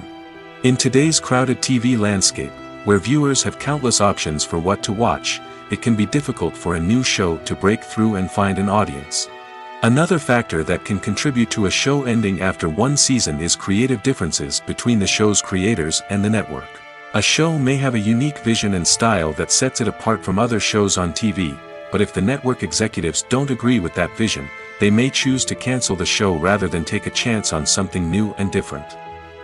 In today's crowded TV landscape, where viewers have countless options for what to watch, it can be difficult for a new show to break through and find an audience. Another factor that can contribute to a show ending after one season is creative differences between the show's creators and the network. A show may have a unique vision and style that sets it apart from other shows on TV, but if the network executives don't agree with that vision, they may choose to cancel the show rather than take a chance on something new and different.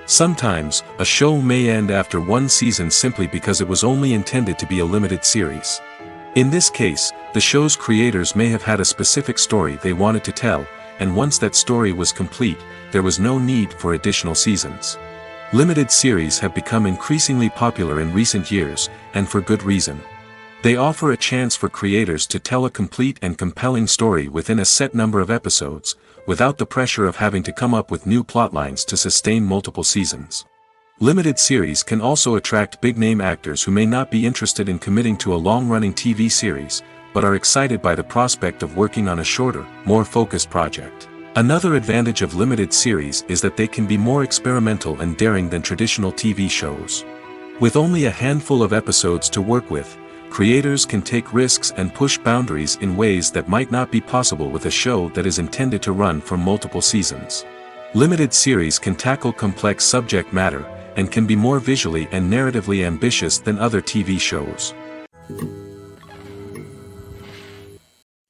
Sometimes, a show may end after one season simply because it was only intended to be a limited series. In this case, the show's creators may have had a specific story they wanted to tell, and once that story was complete, there was no need for additional seasons. Limited series have become increasingly popular in recent years, and for good reason. They offer a chance for creators to tell a complete and compelling story within a set number of episodes, without the pressure of having to come up with new plotlines to sustain multiple seasons. Limited series can also attract big-name actors who may not be interested in committing to a long-running TV series, but are excited by the prospect of working on a shorter, more focused project. Another advantage of limited series is that they can be more experimental and daring than traditional TV shows. With only a handful of episodes to work with, creators can take risks and push boundaries in ways that might not be possible with a show that is intended to run for multiple seasons. Limited series can tackle complex subject matter, and can be more visually and narratively ambitious than other TV shows.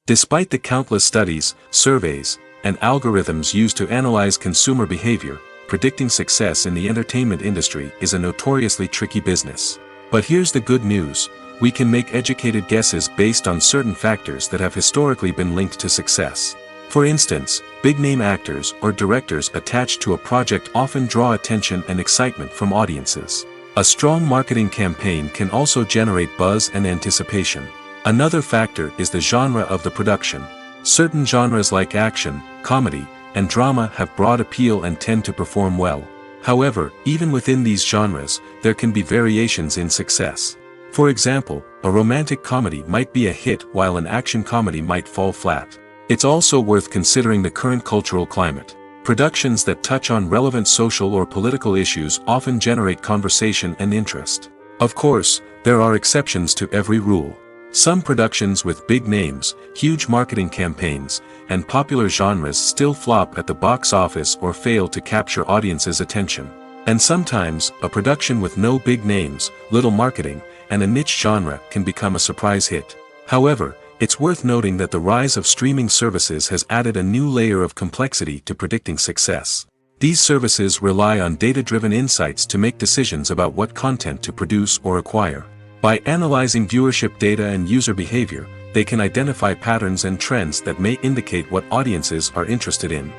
Despite the countless studies, surveys, and algorithms used to analyze consumer behavior, predicting success in the entertainment industry is a notoriously tricky business. But here's the good news: we can make educated guesses based on certain factors that have historically been linked to success. For instance, big-name actors or directors attached to a project often draw attention and excitement from audiences. A strong marketing campaign can also generate buzz and anticipation. Another factor is the genre of the production. Certain genres like action, comedy, and drama have broad appeal and tend to perform well. However, even within these genres, there can be variations in success. For example, a romantic comedy might be a hit while an action comedy might fall flat. It's also worth considering the current cultural climate. Productions that touch on relevant social or political issues often generate conversation and interest. Of course, there are exceptions to every rule. Some productions with big names, huge marketing campaigns, and popular genres still flop at the box office or fail to capture audiences' attention. And sometimes, a production with no big names, little marketing, and a niche genre can become a surprise hit. However, it's worth noting that the rise of streaming services has added a new layer of complexity to predicting success. These services rely on data-driven insights to make decisions about what content to produce or acquire. By analyzing viewership data and user behavior, they can identify patterns and trends that may indicate what audiences are interested in.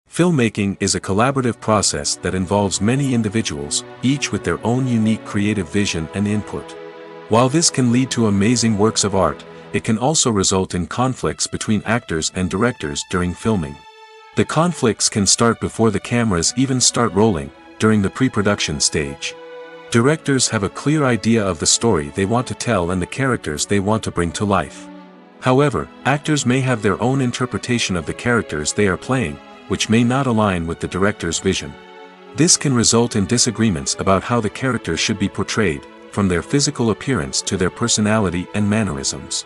Filmmaking is a collaborative process that involves many individuals, each with their own unique creative vision and input. While this can lead to amazing works of art, it can also result in conflicts between actors and directors during filming. The conflicts can start before the cameras even start rolling, during the pre-production stage. Directors have a clear idea of the story they want to tell and the characters they want to bring to life. However, actors may have their own interpretation of the characters they are playing, which may not align with the director's vision. This can result in disagreements about how the characters should be portrayed, from their physical appearance to their personality and mannerisms.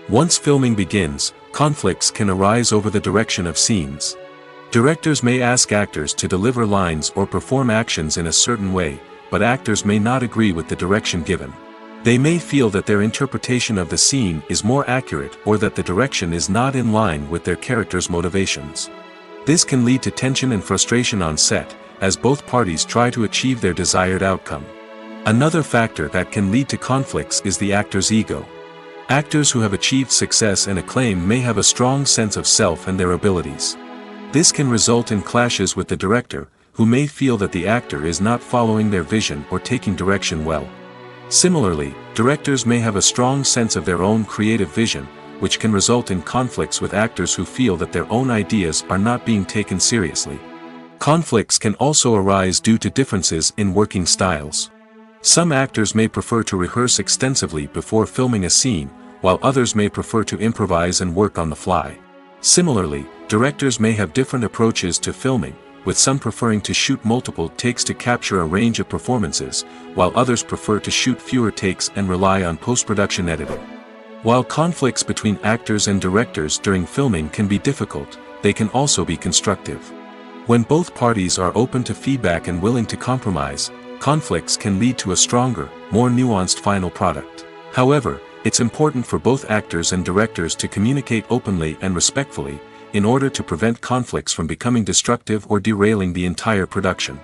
Once filming begins, conflicts can arise over the direction of scenes. Directors may ask actors to deliver lines or perform actions in a certain way, but actors may not agree with the direction given. They may feel that their interpretation of the scene is more accurate or that the direction is not in line with their character's motivations. This can lead to tension and frustration on set, as both parties try to achieve their desired outcome. Another factor that can lead to conflicts is the actor's ego. Actors who have achieved success and acclaim may have a strong sense of self and their abilities. This can result in clashes with the director, who may feel that the actor is not following their vision or taking direction well. Similarly, directors may have a strong sense of their own creative vision, which can result in conflicts with actors who feel that their own ideas are not being taken seriously. Conflicts can also arise due to differences in working styles. Some actors may prefer to rehearse extensively before filming a scene, while others may prefer to improvise and work on the fly. Similarly, directors may have different approaches to filming, with some preferring to shoot multiple takes to capture a range of performances, while others prefer to shoot fewer takes and rely on post-production editing. While conflicts between actors and directors during filming can be difficult, they can also be constructive. When both parties are open to feedback and willing to compromise, conflicts can lead to a stronger, more nuanced final product. However, it's important for both actors and directors to communicate openly and respectfully, in order to prevent conflicts from becoming destructive or derailing the entire production.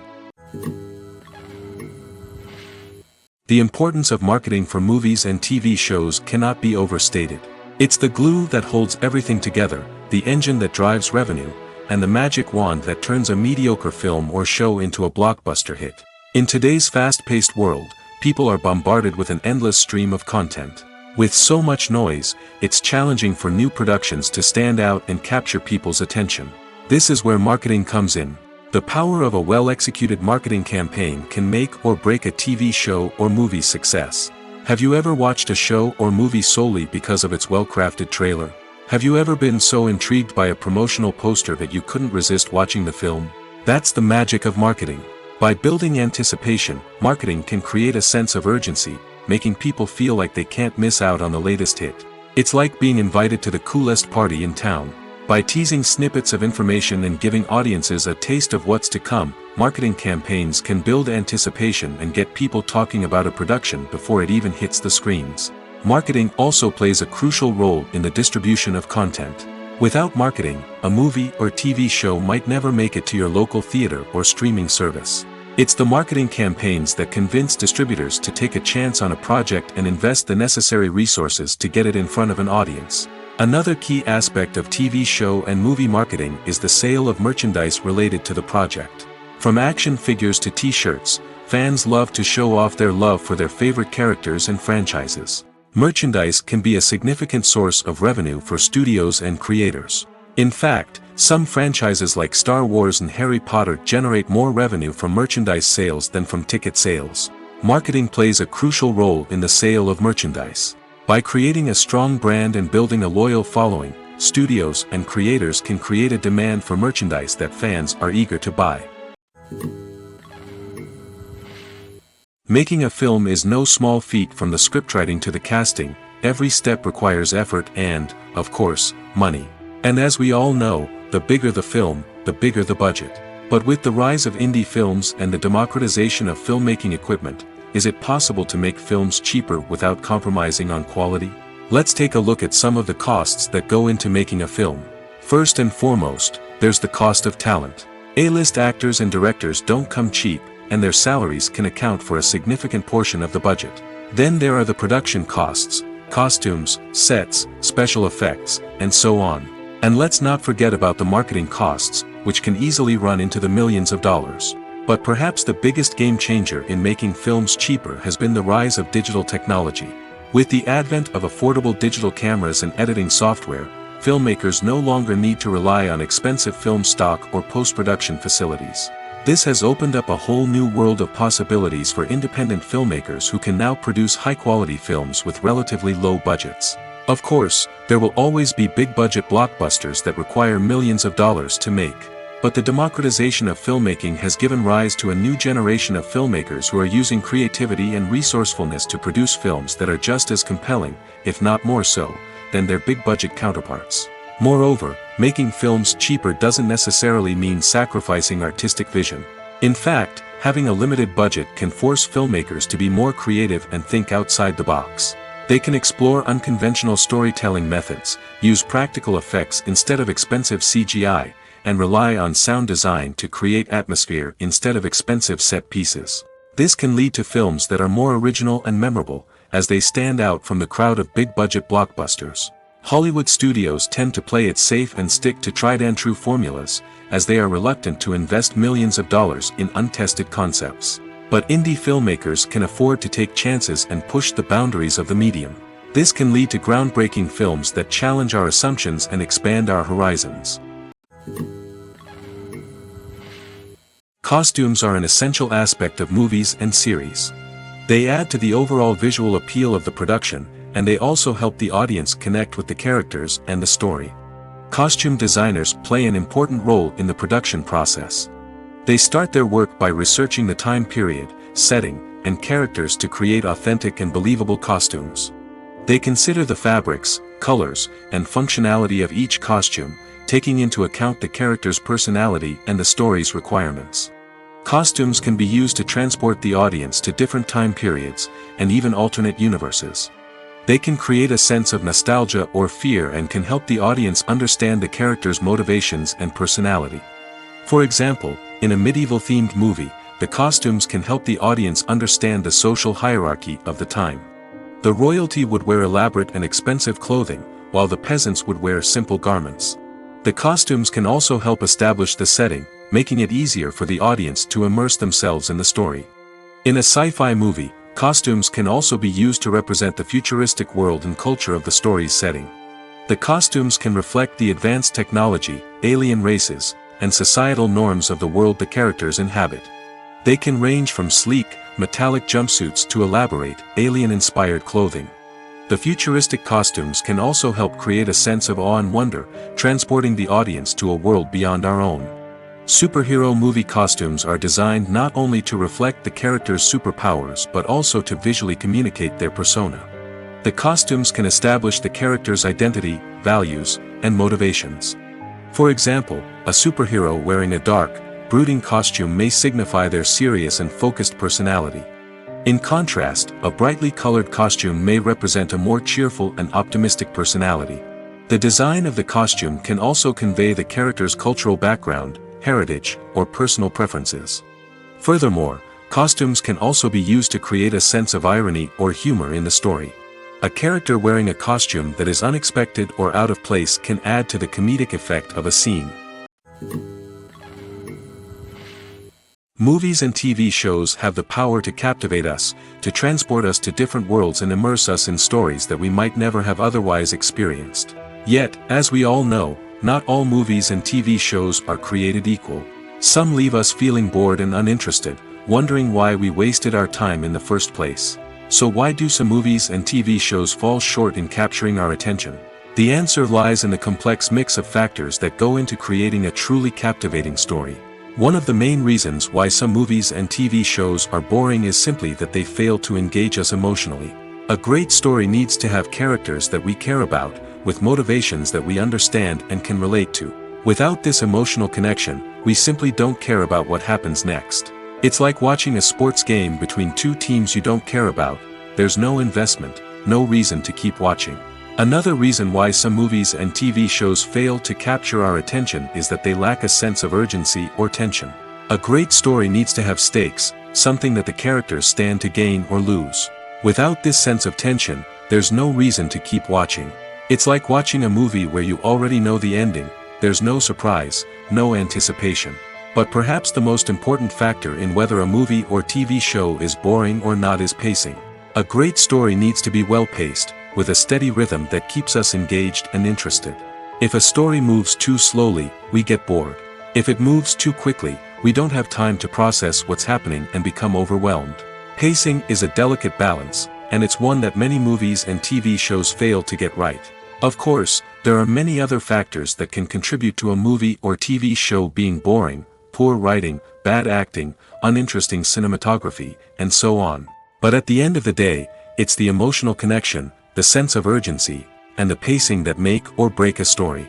The importance of marketing for movies and TV shows cannot be overstated. It's the glue that holds everything together, the engine that drives revenue, and the magic wand that turns a mediocre film or show into a blockbuster hit. In today's fast-paced world, people are bombarded with an endless stream of content. With so much noise, it's challenging for new productions to stand out and capture people's attention. This is where marketing comes in. The power of a well-executed marketing campaign can make or break a TV show or movie's success. Have you ever watched a show or movie solely because of its well-crafted trailer? Have you ever been so intrigued by a promotional poster that you couldn't resist watching the film? That's the magic of marketing. By building anticipation, marketing can create a sense of urgency, making people feel like they can't miss out on the latest hit. It's like being invited to the coolest party in town. By teasing snippets of information and giving audiences a taste of what's to come, marketing campaigns can build anticipation and get people talking about a production before it even hits the screens. Marketing also plays a crucial role in the distribution of content. Without marketing, a movie or TV show might never make it to your local theater or streaming service. It's the marketing campaigns that convince distributors to take a chance on a project and invest the necessary resources to get it in front of an audience. Another key aspect of TV show and movie marketing is the sale of merchandise related to the project. From action figures to t-shirts, fans love to show off their love for their favorite characters and franchises. Merchandise can be a significant source of revenue for studios and creators. In fact, some franchises like Star Wars and Harry Potter generate more revenue from merchandise sales than from ticket sales. Marketing plays a crucial role in the sale of merchandise. By creating a strong brand and building a loyal following, studios and creators can create a demand for merchandise that fans are eager to buy. Making a film is no small feat. From the scriptwriting to the casting, every step requires effort and, of course, money. And as we all know, the bigger the film, the bigger the budget. But with the rise of indie films and the democratization of filmmaking equipment, is it possible to make films cheaper without compromising on quality? Let's take a look at some of the costs that go into making a film. First and foremost, there's the cost of talent. A-list actors and directors don't come cheap, and their salaries can account for a significant portion of the budget. Then there are the production costs, costumes, sets, special effects, and so on. And let's not forget about the marketing costs, which can easily run into the millions of dollars. But perhaps the biggest game changer in making films cheaper has been the rise of digital technology. With the advent of affordable digital cameras and editing software, filmmakers no longer need to rely on expensive film stock or post-production facilities. This has opened up a whole new world of possibilities for independent filmmakers who can now produce high-quality films with relatively low budgets. Of course, there will always be big-budget blockbusters that require millions of dollars to make. But the democratization of filmmaking has given rise to a new generation of filmmakers who are using creativity and resourcefulness to produce films that are just as compelling, if not more so, than their big-budget counterparts. Moreover, making films cheaper doesn't necessarily mean sacrificing artistic vision. In fact, having a limited budget can force filmmakers to be more creative and think outside the box. They can explore unconventional storytelling methods, use practical effects instead of expensive CGI, and rely on sound design to create atmosphere instead of expensive set pieces. This can lead to films that are more original and memorable, as they stand out from the crowd of big-budget blockbusters. Hollywood studios tend to play it safe and stick to tried-and-true formulas, as they are reluctant to invest millions of dollars in untested concepts. But indie filmmakers can afford to take chances and push the boundaries of the medium. This can lead to groundbreaking films that challenge our assumptions and expand our horizons. Costumes are an essential aspect of movies and series. They add to the overall visual appeal of the production, and they also help the audience connect with the characters and the story. Costume designers play an important role in the production process. They start their work by researching the time period, setting, and characters to create authentic and believable costumes. They consider the fabrics, colors, and functionality of each costume, taking into account the character's personality and the story's requirements. Costumes can be used to transport the audience to different time periods, and even alternate universes. They can create a sense of nostalgia or fear and can help the audience understand the character's motivations and personality. For example, in a medieval-themed movie, the costumes can help the audience understand the social hierarchy of the time. The royalty would wear elaborate and expensive clothing, while the peasants would wear simple garments. The costumes can also help establish the setting, making it easier for the audience to immerse themselves in the story. In a sci-fi movie, costumes can also be used to represent the futuristic world and culture of the story's setting. The costumes can reflect the advanced technology, alien races, and societal norms of the world the characters inhabit. They can range from sleek, metallic jumpsuits to elaborate, alien-inspired clothing. The futuristic costumes can also help create a sense of awe and wonder, transporting the audience to a world beyond our own. Superhero movie costumes are designed not only to reflect the character's superpowers but also to visually communicate their persona. The costumes can establish the character's identity, values, and motivations. For example, a superhero wearing a dark, brooding costume may signify their serious and focused personality. In contrast, a brightly colored costume may represent a more cheerful and optimistic personality. The design of the costume can also convey the character's cultural background, heritage, or personal preferences. Furthermore, costumes can also be used to create a sense of irony or humor in the story. A character wearing a costume that is unexpected or out of place can add to the comedic effect of a scene. Movies and TV shows have the power to captivate us, to transport us to different worlds and immerse us in stories that we might never have otherwise experienced. Yet, as we all know, not all movies and TV shows are created equal. Some leave us feeling bored and uninterested, wondering why we wasted our time in the first place. So why do some movies and TV shows fall short in capturing our attention? The answer lies in the complex mix of factors that go into creating a truly captivating story. One of the main reasons why some movies and TV shows are boring is simply that they fail to engage us emotionally. A great story needs to have characters that we care about, with motivations that we understand and can relate to. Without this emotional connection, we simply don't care about what happens next. It's like watching a sports game between two teams you don't care about. There's no investment, no reason to keep watching. Another reason why some movies and TV shows fail to capture our attention is that they lack a sense of urgency or tension. A great story needs to have stakes, something that the characters stand to gain or lose. Without this sense of tension, there's no reason to keep watching. It's like watching a movie where you already know the ending. There's no surprise, no anticipation. But perhaps the most important factor in whether a movie or TV show is boring or not is pacing. A great story needs to be well-paced, with a steady rhythm that keeps us engaged and interested. If a story moves too slowly, we get bored. If it moves too quickly, we don't have time to process what's happening and become overwhelmed. Pacing is a delicate balance, and it's one that many movies and TV shows fail to get right. Of course, there are many other factors that can contribute to a movie or TV show being boring: poor writing, bad acting, uninteresting cinematography, and so on. But at the end of the day, it's the emotional connection, the sense of urgency, and the pacing that make or break a story.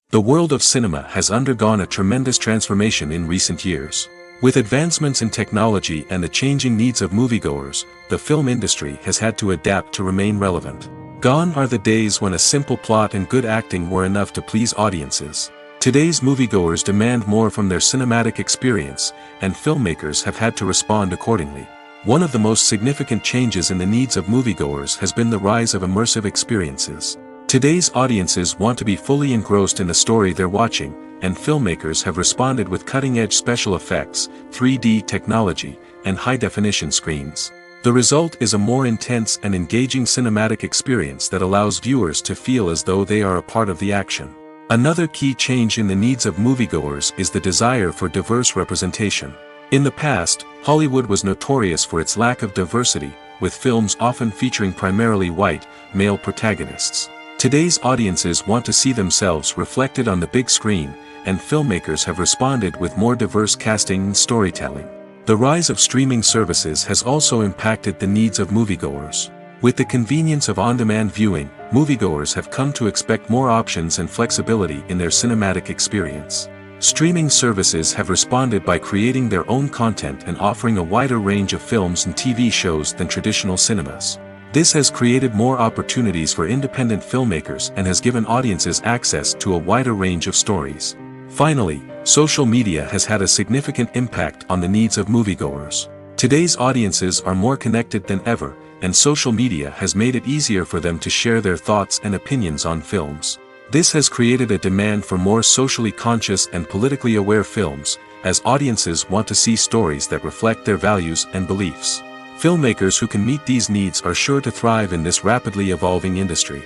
The world of cinema has undergone a tremendous transformation in recent years. With advancements in technology and the changing needs of moviegoers, the film industry has had to adapt to remain relevant. Gone are the days when a simple plot and good acting were enough to please audiences. Today's moviegoers demand more from their cinematic experience, and filmmakers have had to respond accordingly. One of the most significant changes in the needs of moviegoers has been the rise of immersive experiences. Today's audiences want to be fully engrossed in the story they're watching, and filmmakers have responded with cutting-edge special effects, 3D technology, and high-definition screens. The result is a more intense and engaging cinematic experience that allows viewers to feel as though they are a part of the action. Another key change in the needs of moviegoers is the desire for diverse representation. In the past, Hollywood was notorious for its lack of diversity, with films often featuring primarily white, male protagonists. Today's audiences want to see themselves reflected on the big screen, and filmmakers have responded with more diverse casting and storytelling. The rise of streaming services has also impacted the needs of moviegoers. With the convenience of on-demand viewing, moviegoers have come to expect more options and flexibility in their cinematic experience. Streaming services have responded by creating their own content and offering a wider range of films and TV shows than traditional cinemas. This has created more opportunities for independent filmmakers and has given audiences access to a wider range of stories. Finally, social media has had a significant impact on the needs of moviegoers. Today's audiences are more connected than ever, and social media has made it easier for them to share their thoughts and opinions on films. This has created a demand for more socially conscious and politically aware films, as audiences want to see stories that reflect their values and beliefs. Filmmakers who can meet these needs are sure to thrive in this rapidly evolving industry.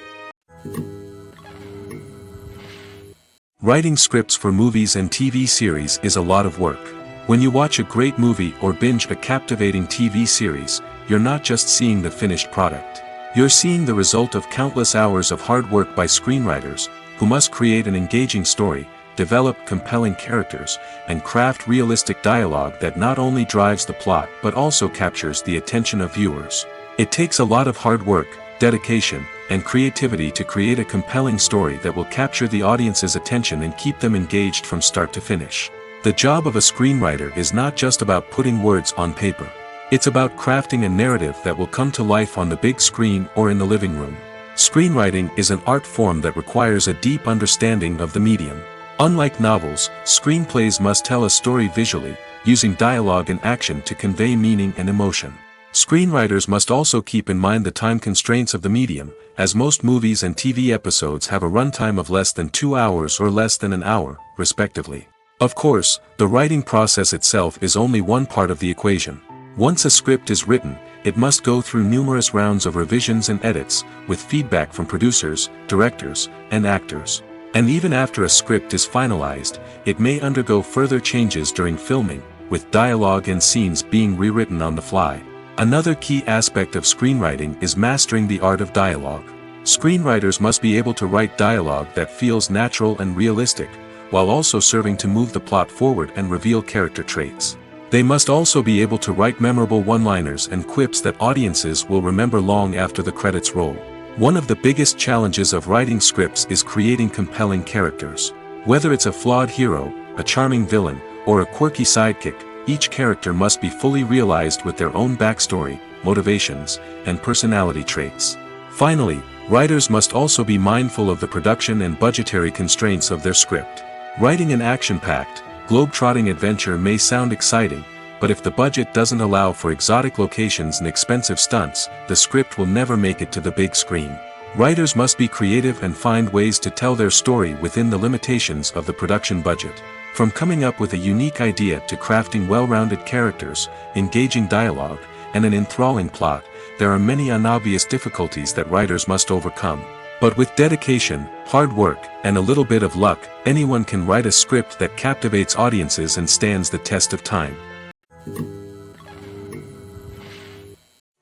Writing scripts for movies and TV series is a lot of work. When you watch a great movie or binge a captivating TV series, you're not just seeing the finished product. You're seeing the result of countless hours of hard work by screenwriters, who must create an engaging story, develop compelling characters, and craft realistic dialogue that not only drives the plot but also captures the attention of viewers. It takes a lot of hard work, dedication, and creativity to create a compelling story that will capture the audience's attention and keep them engaged from start to finish. The job of a screenwriter is not just about putting words on paper. It's about crafting a narrative that will come to life on the big screen or in the living room. Screenwriting is an art form that requires a deep understanding of the medium. Unlike novels, screenplays must tell a story visually, using dialogue and action to convey meaning and emotion. Screenwriters must also keep in mind the time constraints of the medium, as most movies and TV episodes have a runtime of less than 2 hours or less than an hour, respectively. Of course, the writing process itself is only one part of the equation. Once a script is written, it must go through numerous rounds of revisions and edits, with feedback from producers, directors, and actors. And even after a script is finalized, it may undergo further changes during filming, with dialogue and scenes being rewritten on the fly. Another key aspect of screenwriting is mastering the art of dialogue. Screenwriters must be able to write dialogue that feels natural and realistic, while also serving to move the plot forward and reveal character traits. They must also be able to write memorable one-liners and quips that audiences will remember long after the credits roll. One of the biggest challenges of writing scripts is creating compelling characters. Whether it's a flawed hero, a charming villain, or a quirky sidekick, each character must be fully realized with their own backstory, motivations, and personality traits. Finally, writers must also be mindful of the production and budgetary constraints of their script. Writing an action-packed, globe-trotting adventure may sound exciting, but if the budget doesn't allow for exotic locations and expensive stunts, the script will never make it to the big screen. Writers must be creative and find ways to tell their story within the limitations of the production budget. From coming up with a unique idea to crafting well-rounded characters, engaging dialogue, and an enthralling plot, there are many unobvious difficulties that writers must overcome. But with dedication, hard work, and a little bit of luck, anyone can write a script that captivates audiences and stands the test of time.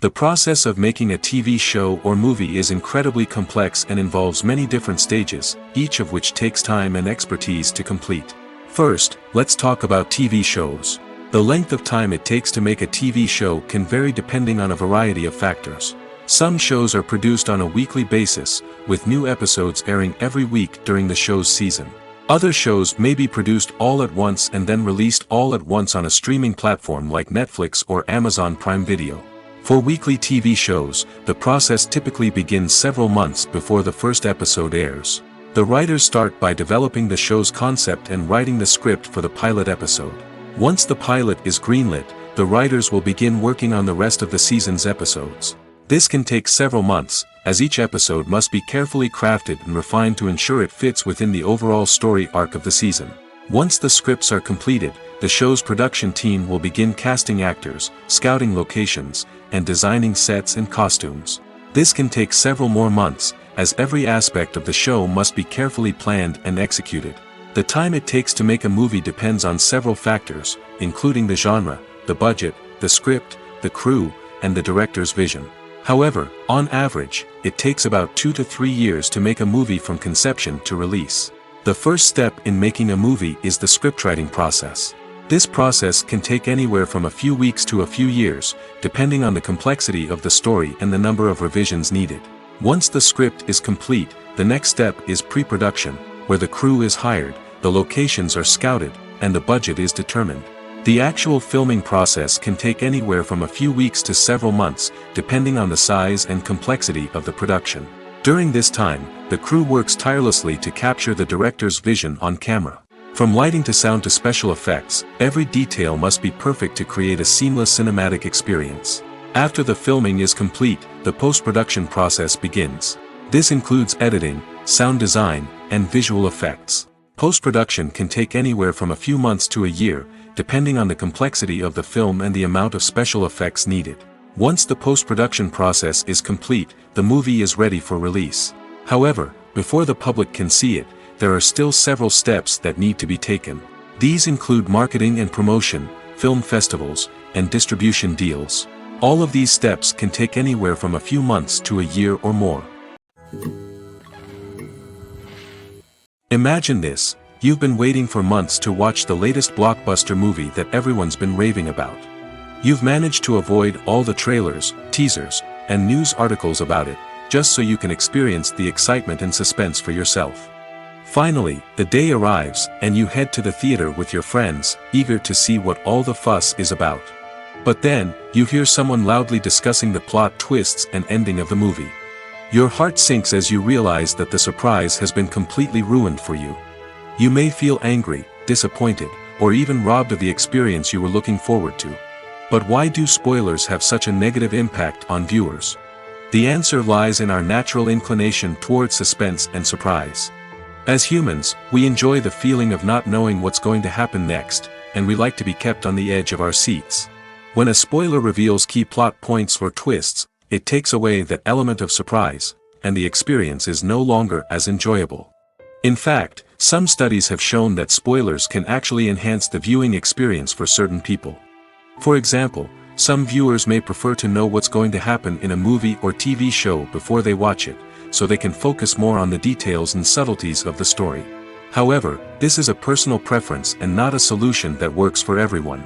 The process of making a TV show or movie is incredibly complex and involves many different stages, each of which takes time and expertise to complete. First, let's talk about TV shows. The length of time it takes to make a TV show can vary depending on a variety of factors. Some shows are produced on a weekly basis, with new episodes airing every week during the show's season. Other shows may be produced all at once and then released all at once on a streaming platform like Netflix or Amazon Prime Video. For weekly TV shows, the process typically begins several months before the first episode airs. The writers start by developing the show's concept and writing the script for the pilot episode. Once the pilot is greenlit, the writers will begin working on the rest of the season's episodes. This can take several months, as each episode must be carefully crafted and refined to ensure it fits within the overall story arc of the season. Once the scripts are completed, the show's production team will begin casting actors, scouting locations, and designing sets and costumes. This can take several more months, as every aspect of the show must be carefully planned and executed. The time it takes to make a movie depends on several factors, including the genre, the budget, the script, the crew, and the director's vision. However, on average, it takes about 2 to 3 years to make a movie from conception to release. The first step in making a movie is the scriptwriting process. This process can take anywhere from a few weeks to a few years, depending on the complexity of the story and the number of revisions needed. Once the script is complete, the next step is pre-production, where the crew is hired, the locations are scouted, and the budget is determined. The actual filming process can take anywhere from a few weeks to several months, depending on the size and complexity of the production. During this time, the crew works tirelessly to capture the director's vision on camera. From lighting to sound to special effects, every detail must be perfect to create a seamless cinematic experience. After the filming is complete, the post-production process begins. This includes editing, sound design, and visual effects. Post-production can take anywhere from a few months to a year, depending on the complexity of the film and the amount of special effects needed. Once the post-production process is complete, the movie is ready for release. However, before the public can see it, there are still several steps that need to be taken. These include marketing and promotion, film festivals, and distribution deals. All of these steps can take anywhere from a few months to a year or more. Imagine this: you've been waiting for months to watch the latest blockbuster movie that everyone's been raving about. You've managed to avoid all the trailers, teasers, and news articles about it, just so you can experience the excitement and suspense for yourself. Finally, the day arrives, and you head to the theater with your friends, eager to see what all the fuss is about. But then, you hear someone loudly discussing the plot twists and ending of the movie. Your heart sinks as you realize that the surprise has been completely ruined for you. You may feel angry, disappointed, or even robbed of the experience you were looking forward to. But why do spoilers have such a negative impact on viewers? The answer lies in our natural inclination towards suspense and surprise. As humans, we enjoy the feeling of not knowing what's going to happen next, and we like to be kept on the edge of our seats. When a spoiler reveals key plot points or twists, it takes away that element of surprise, and the experience is no longer as enjoyable. In fact, some studies have shown that spoilers can actually enhance the viewing experience for certain people. For example, some viewers may prefer to know what's going to happen in a movie or TV show before they watch it, so they can focus more on the details and subtleties of the story. However, this is a personal preference and not a solution that works for everyone.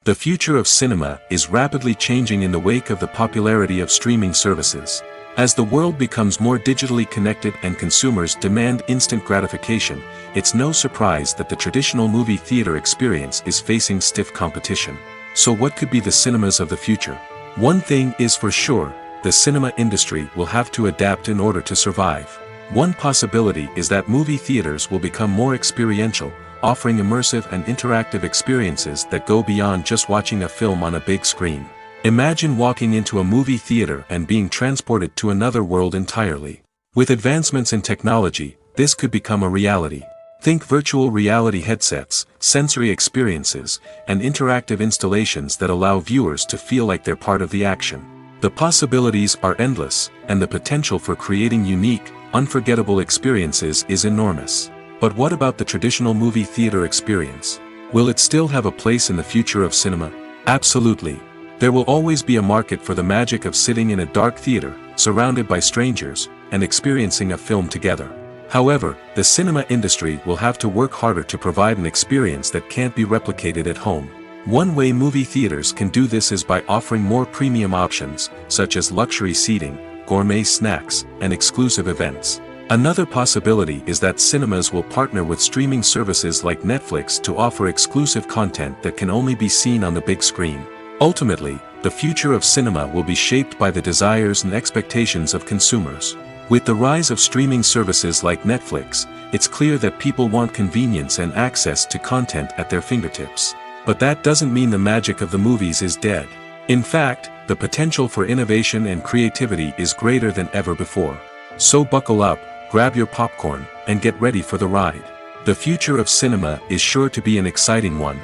The future of cinema is rapidly changing in the wake of the popularity of streaming services. As the world becomes more digitally connected and consumers demand instant gratification, it's no surprise that the traditional movie theater experience is facing stiff competition. So what could be the cinemas of the future? One thing is for sure: the cinema industry will have to adapt in order to survive. One possibility is that movie theaters will become more experiential, offering immersive and interactive experiences that go beyond just watching a film on a big screen. Imagine walking into a movie theater and being transported to another world entirely. With advancements in technology, this could become a reality. Think virtual reality headsets, sensory experiences, and interactive installations that allow viewers to feel like they're part of the action. The possibilities are endless, and the potential for creating unique, unforgettable experiences is enormous. But what about the traditional movie theater experience? Will it still have a place in the future of cinema? Absolutely. There will always be a market for the magic of sitting in a dark theater, surrounded by strangers, and experiencing a film together. However, the cinema industry will have to work harder to provide an experience that can't be replicated at home. One way movie theaters can do this is by offering more premium options, such as luxury seating, gourmet snacks, and exclusive events. Another possibility is that cinemas will partner with streaming services like Netflix to offer exclusive content that can only be seen on the big screen. Ultimately, the future of cinema will be shaped by the desires and expectations of consumers. With the rise of streaming services like Netflix, it's clear that people want convenience and access to content at their fingertips. But that doesn't mean the magic of the movies is dead. In fact, the potential for innovation and creativity is greater than ever before. So buckle up, grab your popcorn, and get ready for the ride. The future of cinema is sure to be an exciting one.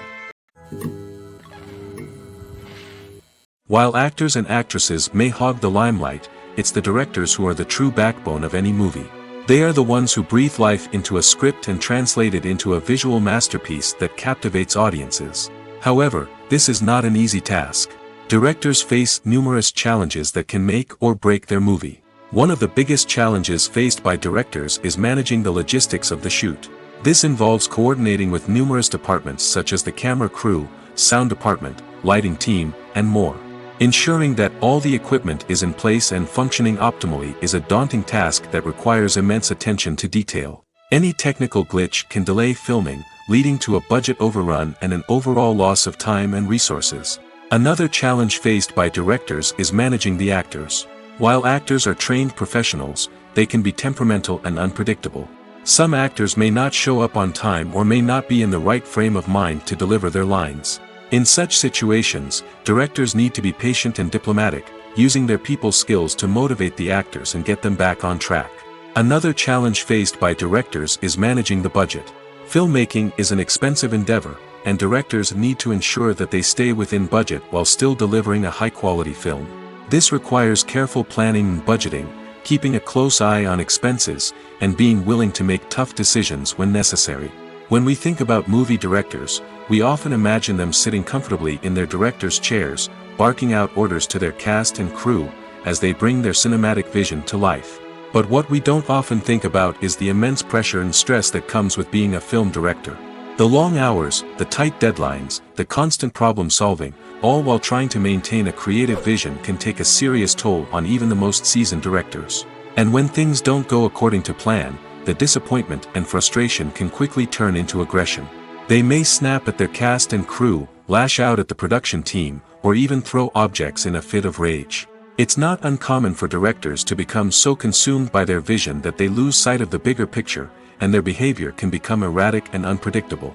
While actors and actresses may hog the limelight, it's the directors who are the true backbone of any movie. They are the ones who breathe life into a script and translate it into a visual masterpiece that captivates audiences. However, this is not an easy task. Directors face numerous challenges that can make or break their movie. One of the biggest challenges faced by directors is managing the logistics of the shoot. This involves coordinating with numerous departments such as the camera crew, sound department, lighting team, and more. Ensuring that all the equipment is in place and functioning optimally is a daunting task that requires immense attention to detail. Any technical glitch can delay filming, leading to a budget overrun and an overall loss of time and resources. Another challenge faced by directors is managing the actors. While actors are trained professionals, they can be temperamental and unpredictable. Some actors may not show up on time or may not be in the right frame of mind to deliver their lines. In such situations, directors need to be patient and diplomatic, using their people skills to motivate the actors and get them back on track. Another challenge faced by directors is managing the budget. Filmmaking is an expensive endeavor, and directors need to ensure that they stay within budget while still delivering a high-quality film. This requires careful planning and budgeting, keeping a close eye on expenses, and being willing to make tough decisions when necessary. When we think about movie directors, we often imagine them sitting comfortably in their director's chairs, barking out orders to their cast and crew, as they bring their cinematic vision to life. But what we don't often think about is the immense pressure and stress that comes with being a film director. The long hours, the tight deadlines, the constant problem solving, all while trying to maintain a creative vision can take a serious toll on even the most seasoned directors. And when things don't go according to plan, the disappointment and frustration can quickly turn into aggression. They may snap at their cast and crew, lash out at the production team, or even throw objects in a fit of rage. It's not uncommon for directors to become so consumed by their vision that they lose sight of the bigger picture, and their behavior can become erratic and unpredictable.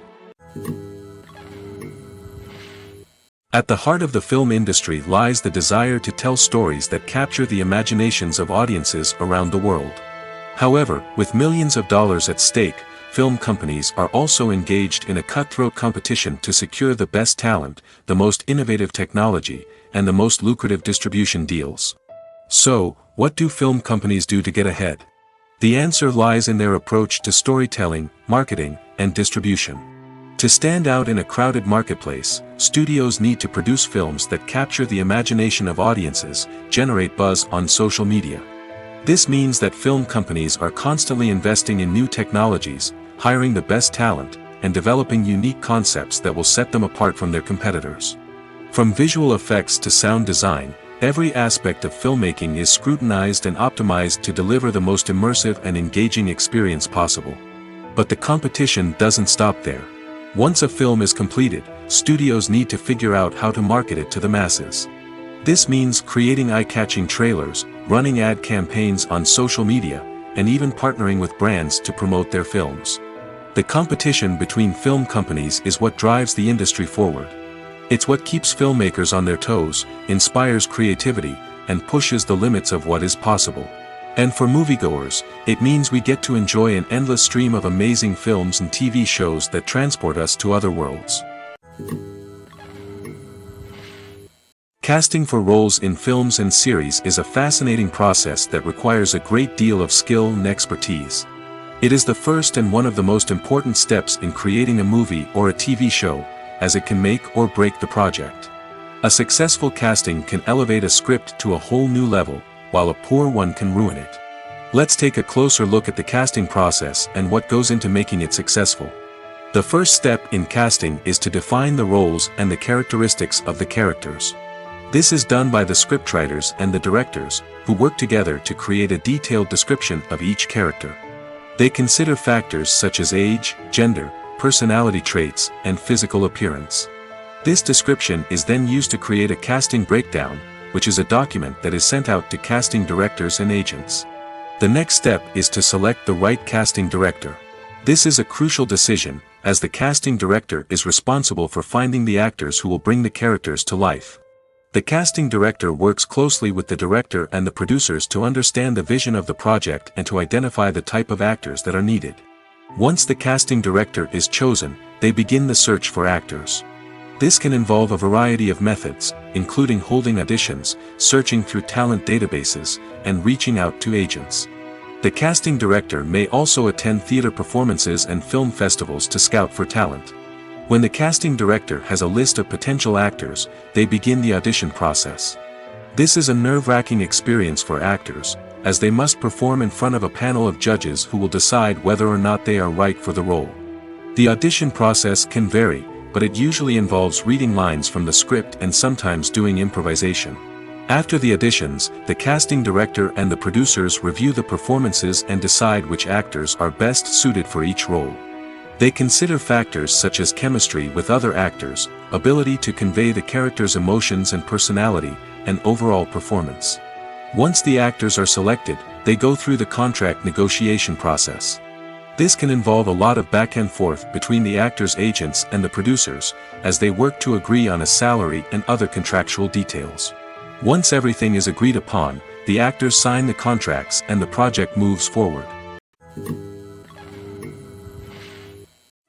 At the heart of the film industry lies the desire to tell stories that capture the imaginations of audiences around the world. However, with millions of dollars at stake, film companies are also engaged in a cutthroat competition to secure the best talent, the most innovative technology, and the most lucrative distribution deals. So, what do film companies do to get ahead? The answer lies in their approach to storytelling, marketing, and distribution. To stand out in a crowded marketplace, studios need to produce films that capture the imagination of audiences, generate buzz on social media. This means that film companies are constantly investing in new technologies, hiring the best talent, and developing unique concepts that will set them apart from their competitors. From visual effects to sound design, every aspect of filmmaking is scrutinized and optimized to deliver the most immersive and engaging experience possible. But the competition doesn't stop there. Once a film is completed, studios need to figure out how to market it to the masses. This means creating eye-catching trailers, running ad campaigns on social media, and even partnering with brands to promote their films. The competition between film companies is what drives the industry forward. It's what keeps filmmakers on their toes, inspires creativity, and pushes the limits of what is possible. And for moviegoers, it means we get to enjoy an endless stream of amazing films and TV shows that transport us to other worlds. Casting for roles in films and series is a fascinating process that requires a great deal of skill and expertise. It is the first and one of the most important steps in creating a movie or a TV show, as it can make or break the project. A successful casting can elevate a script to a whole new level, while a poor one can ruin it. Let's take a closer look at the casting process and what goes into making it successful. The first step in casting is to define the roles and the characteristics of the characters. This is done by the scriptwriters and the directors, who work together to create a detailed description of each character. They consider factors such as age, gender, personality traits, and physical appearance. This description is then used to create a casting breakdown, which is a document that is sent out to casting directors and agents. The next step is to select the right casting director. This is a crucial decision, as the casting director is responsible for finding the actors who will bring the characters to life. The casting director works closely with the director and the producers to understand the vision of the project and to identify the type of actors that are needed. Once the casting director is chosen, they begin the search for actors. This can involve a variety of methods, including holding auditions, searching through talent databases, and reaching out to agents. The casting director may also attend theater performances and film festivals to scout for talent. When the casting director has a list of potential actors, they begin the audition process. This is a nerve-wracking experience for actors, as they must perform in front of a panel of judges who will decide whether or not they are right for the role. The audition process can vary, but it usually involves reading lines from the script and sometimes doing improvisation. After the auditions, the casting director and the producers review the performances and decide which actors are best suited for each role. They consider factors such as chemistry with other actors, ability to convey the character's emotions and personality, and overall performance. Once the actors are selected, they go through the contract negotiation process. This can involve a lot of back and forth between the actors' agents and the producers, as they work to agree on a salary and other contractual details. Once everything is agreed upon, the actors sign the contracts and the project moves forward.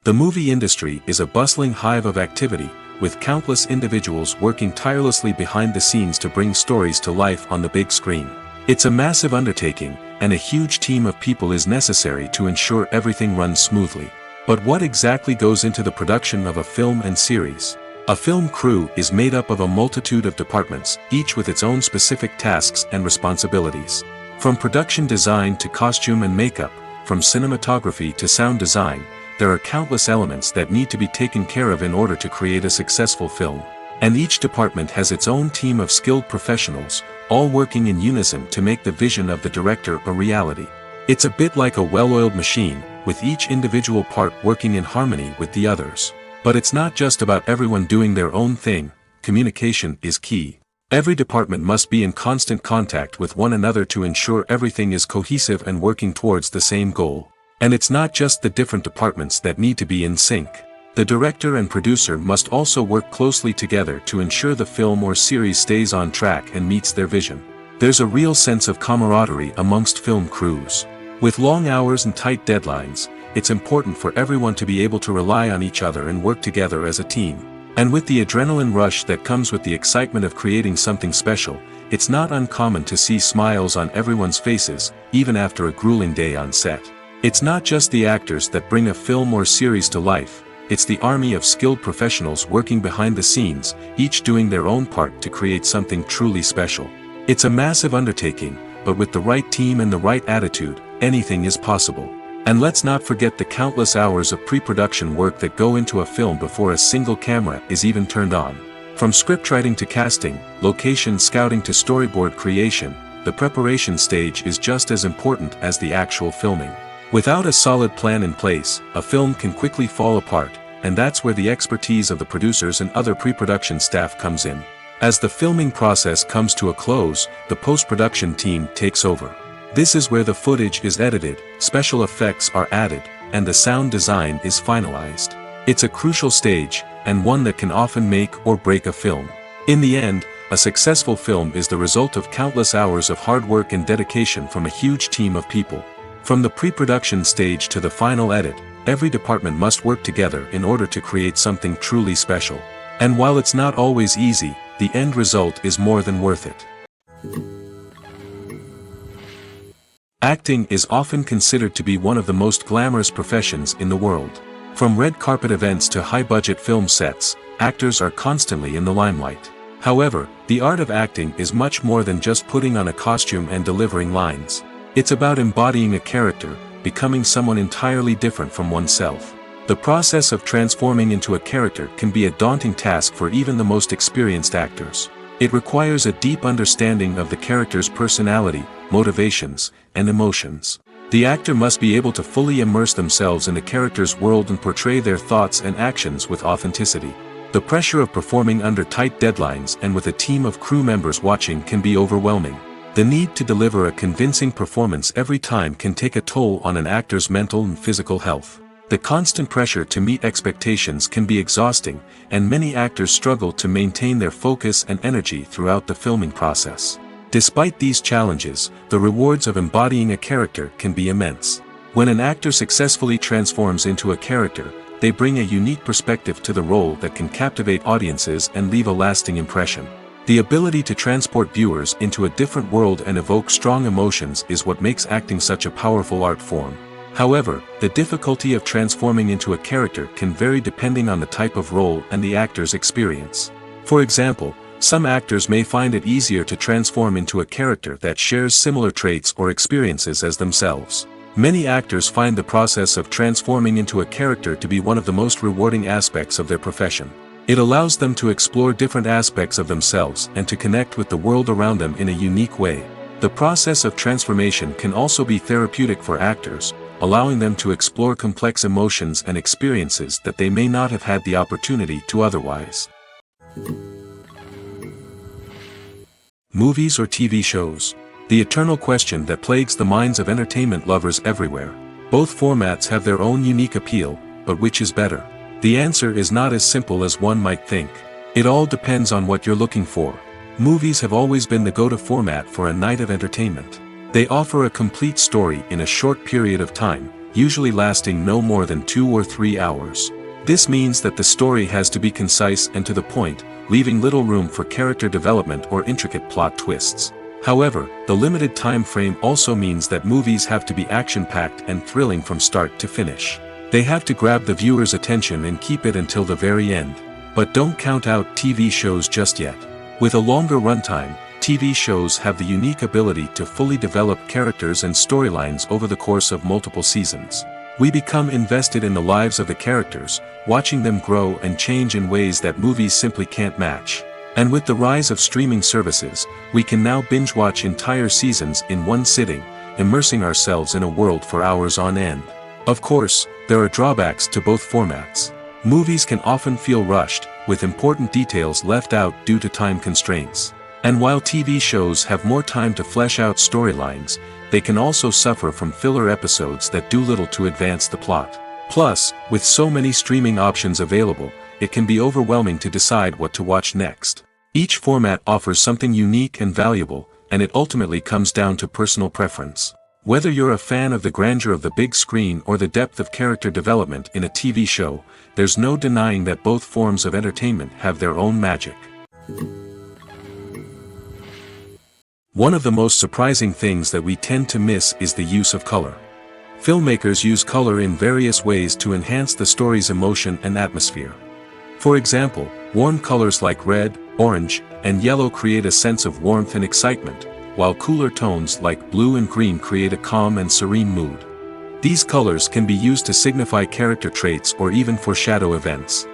The movie industry is a bustling hive of activity, with countless individuals working tirelessly behind the scenes to bring stories to life on the big screen. It's a massive undertaking, and a huge team of people is necessary to ensure everything runs smoothly. But what exactly goes into the production of a film and series? A film crew is made up of a multitude of departments, each with its own specific tasks and responsibilities. From production design to costume and makeup, from cinematography to sound design, there are countless elements that need to be taken care of in order to create a successful film. And each department has its own team of skilled professionals, all working in unison to make the vision of the director a reality. It's a bit like a well-oiled machine, with each individual part working in harmony with the others. But it's not just about everyone doing their own thing. Communication is key. Every department must be in constant contact with one another to ensure everything is cohesive and working towards the same goal. And it's not just the different departments that need to be in sync. The director and producer must also work closely together to ensure the film or series stays on track and meets their vision. There's a real sense of camaraderie amongst film crews. With long hours and tight deadlines, it's important for everyone to be able to rely on each other and work together as a team. And with the adrenaline rush that comes with the excitement of creating something special, it's not uncommon to see smiles on everyone's faces, even after a grueling day on set. It's not just the actors that bring a film or series to life. It's the army of skilled professionals working behind the scenes, each doing their own part to create something truly special. It's a massive undertaking, but with the right team and the right attitude, anything is possible. And let's not forget the countless hours of pre-production work that go into a film before a single camera is even turned on. From scriptwriting to casting, location scouting to storyboard creation, the preparation stage is just as important as the actual filming. Without a solid plan in place, a film can quickly fall apart, and that's where the expertise of the producers and other pre-production staff comes in. As the filming process comes to a close, the post-production team takes over. This is where the footage is edited, special effects are added, and the sound design is finalized. It's a crucial stage, and one that can often make or break a film. In the end, a successful film is the result of countless hours of hard work and dedication from a huge team of people. From the pre-production stage to the final edit, every department must work together in order to create something truly special. And while it's not always easy, the end result is more than worth it. Acting is often considered to be one of the most glamorous professions in the world. From red carpet events to high-budget film sets, actors are constantly in the limelight. However, the art of acting is much more than just putting on a costume and delivering lines. It's about embodying a character, becoming someone entirely different from oneself. The process of transforming into a character can be a daunting task for even the most experienced actors. It requires a deep understanding of the character's personality, motivations, and emotions. The actor must be able to fully immerse themselves in the character's world and portray their thoughts and actions with authenticity. The pressure of performing under tight deadlines and with a team of crew members watching can be overwhelming. The need to deliver a convincing performance every time can take a toll on an actor's mental and physical health. The constant pressure to meet expectations can be exhausting, and many actors struggle to maintain their focus and energy throughout the filming process. Despite these challenges, the rewards of embodying a character can be immense. When an actor successfully transforms into a character, they bring a unique perspective to the role that can captivate audiences and leave a lasting impression. The ability to transport viewers into a different world and evoke strong emotions is what makes acting such a powerful art form. However, the difficulty of transforming into a character can vary depending on the type of role and the actor's experience. For example, Some actors may find it easier to transform into a character that shares similar traits or experiences as themselves. Many actors find the process of transforming into a character to be one of the most rewarding aspects of their profession. It allows them to explore different aspects of themselves and to connect with the world around them in a unique way. The process of transformation can also be therapeutic for actors, allowing them to explore complex emotions and experiences that they may not have had the opportunity to otherwise. Movies or TV shows? The eternal question that plagues the minds of entertainment lovers everywhere. Both formats have their own unique appeal, but which is better? The answer is not as simple as one might think. It all depends on what you're looking for. Movies have always been the go-to format for a night of entertainment. They offer a complete story in a short period of time, usually lasting no more than 2 or 3 hours. This means that the story has to be concise and to the point, leaving little room for character development or intricate plot twists. However, the limited time frame also means that movies have to be action-packed and thrilling from start to finish. They have to grab the viewer's attention and keep it until the very end. But don't count out TV shows just yet. With a longer runtime, TV shows have the unique ability to fully develop characters and storylines over the course of multiple seasons. We become invested in the lives of the characters, watching them grow and change in ways that movies simply can't match. And with the rise of streaming services, we can now binge-watch entire seasons in one sitting, immersing ourselves in a world for hours on end. Of course, there are drawbacks to both formats. Movies can often feel rushed, with important details left out due to time constraints. And while TV shows have more time to flesh out storylines, they can also suffer from filler episodes that do little to advance the plot. Plus, with so many streaming options available, it can be overwhelming to decide what to watch next. Each format offers something unique and valuable, and it ultimately comes down to personal preference. Whether you're a fan of the grandeur of the big screen or the depth of character development in a TV show, there's no denying that both forms of entertainment have their own magic. One of the most surprising things that we tend to miss is the use of color. Filmmakers use color in various ways to enhance the story's emotion and atmosphere. For example, warm colors like red, orange, and yellow create a sense of warmth and excitement, while cooler tones like blue and green create a calm and serene mood. These colors can be used to signify character traits or even foreshadow events.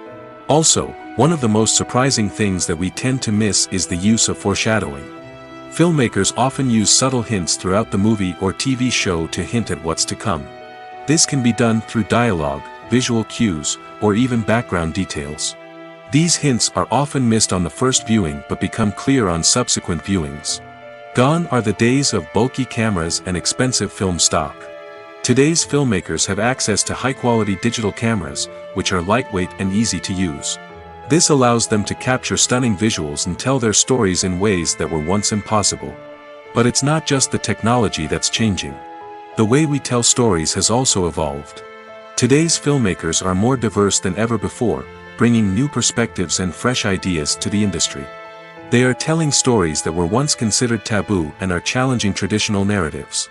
Also, one of the most surprising things that we tend to miss is the use of foreshadowing. Filmmakers often use subtle hints throughout the movie or TV show to hint at what's to come. This can be done through dialogue, visual cues, or even background details. These hints are often missed on the first viewing but become clear on subsequent viewings. Gone are the days of bulky cameras and expensive film stock. Today's filmmakers have access to high-quality digital cameras, which are lightweight and easy to use. This allows them to capture stunning visuals and tell their stories in ways that were once impossible. But it's not just the technology that's changing. The way we tell stories has also evolved. Today's filmmakers are more diverse than ever before, bringing new perspectives and fresh ideas to the industry. They are telling stories that were once considered taboo and are challenging traditional narratives.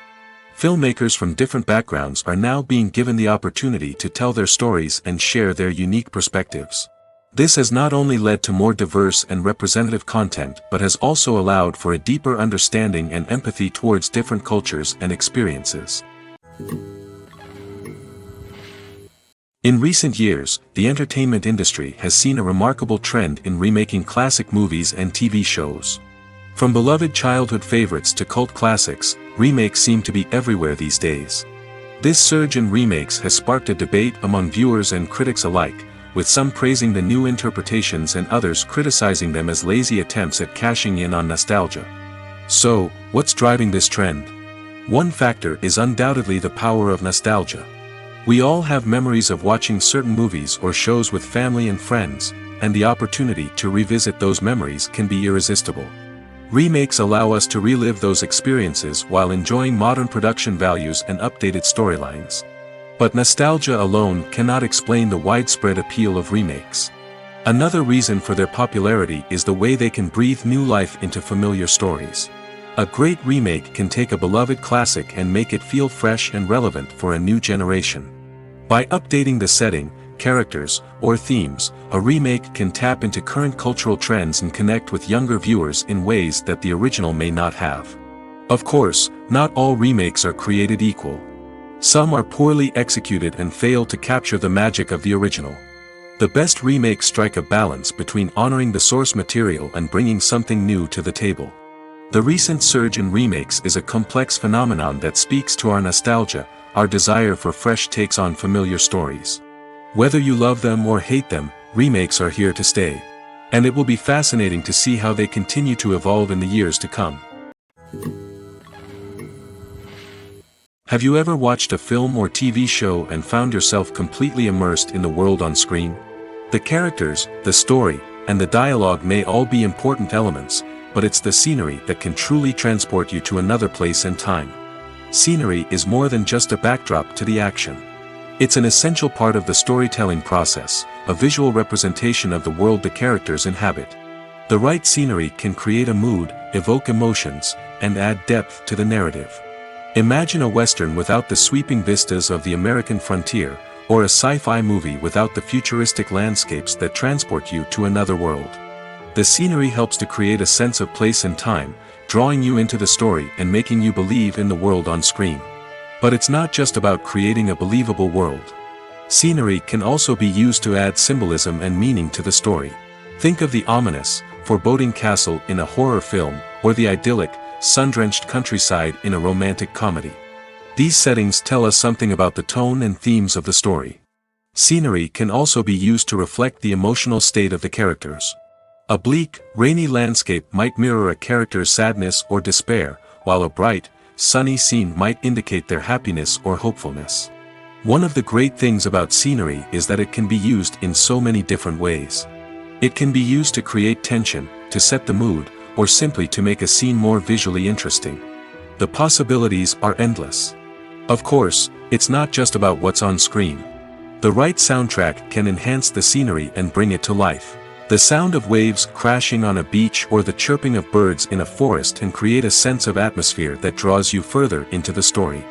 Filmmakers from different backgrounds are now being given the opportunity to tell their stories and share their unique perspectives. This has not only led to more diverse and representative content but has also allowed for a deeper understanding and empathy towards different cultures and experiences. In recent years, the entertainment industry has seen a remarkable trend in remaking classic movies and TV shows. From beloved childhood favorites to cult classics, remakes seem to be everywhere these days. This surge in remakes has sparked a debate among viewers and critics alike, with some praising the new interpretations and others criticizing them as lazy attempts at cashing in on nostalgia. So, what's driving this trend? One factor is undoubtedly the power of nostalgia. We all have memories of watching certain movies or shows with family and friends, and the opportunity to revisit those memories can be irresistible. Remakes allow us to relive those experiences while enjoying modern production values and updated storylines. But nostalgia alone cannot explain the widespread appeal of remakes. Another reason for their popularity is the way they can breathe new life into familiar stories. A great remake can take a beloved classic and make it feel fresh and relevant for a new generation. By updating the setting, characters, or themes, a remake can tap into current cultural trends and connect with younger viewers in ways that the original may not have. Of course, not all remakes are created equal. Some are poorly executed and fail to capture the magic of the original. The best remakes strike a balance between honoring the source material and bringing something new to the table. The recent surge in remakes is a complex phenomenon that speaks to our nostalgia, our desire for fresh takes on familiar stories. Whether you love them or hate them, remakes are here to stay. And it will be fascinating to see how they continue to evolve in the years to come. Have you ever watched a film or TV show and found yourself completely immersed in the world on screen? The characters, the story, and the dialogue may all be important elements, but it's the scenery that can truly transport you to another place and time. Scenery is more than just a backdrop to the action. It's an essential part of the storytelling process, a visual representation of the world the characters inhabit. The right scenery can create a mood, evoke emotions, and add depth to the narrative. Imagine a Western without the sweeping vistas of the American frontier, or a sci-fi movie without the futuristic landscapes that transport you to another world. The scenery helps to create a sense of place and time, drawing you into the story and making you believe in the world on screen. But it's not just about creating a believable world. Scenery can also be used to add symbolism and meaning to the story. Think of the ominous, foreboding castle in a horror film, or the idyllic, sun-drenched countryside in a romantic comedy. These settings tell us something about the tone and themes of the story. Scenery can also be used to reflect the emotional state of the characters. A bleak, rainy landscape might mirror a character's sadness or despair, while a bright, sunny scene might indicate their happiness or hopefulness. One of the great things about scenery is that it can be used in so many different ways. It can be used to create tension, to set the mood, or simply to make a scene more visually interesting. The possibilities are endless. Of course, it's not just about what's on screen. The right soundtrack can enhance the scenery and bring it to life. The sound of waves crashing on a beach or the chirping of birds in a forest can create a sense of atmosphere that draws you further into the story.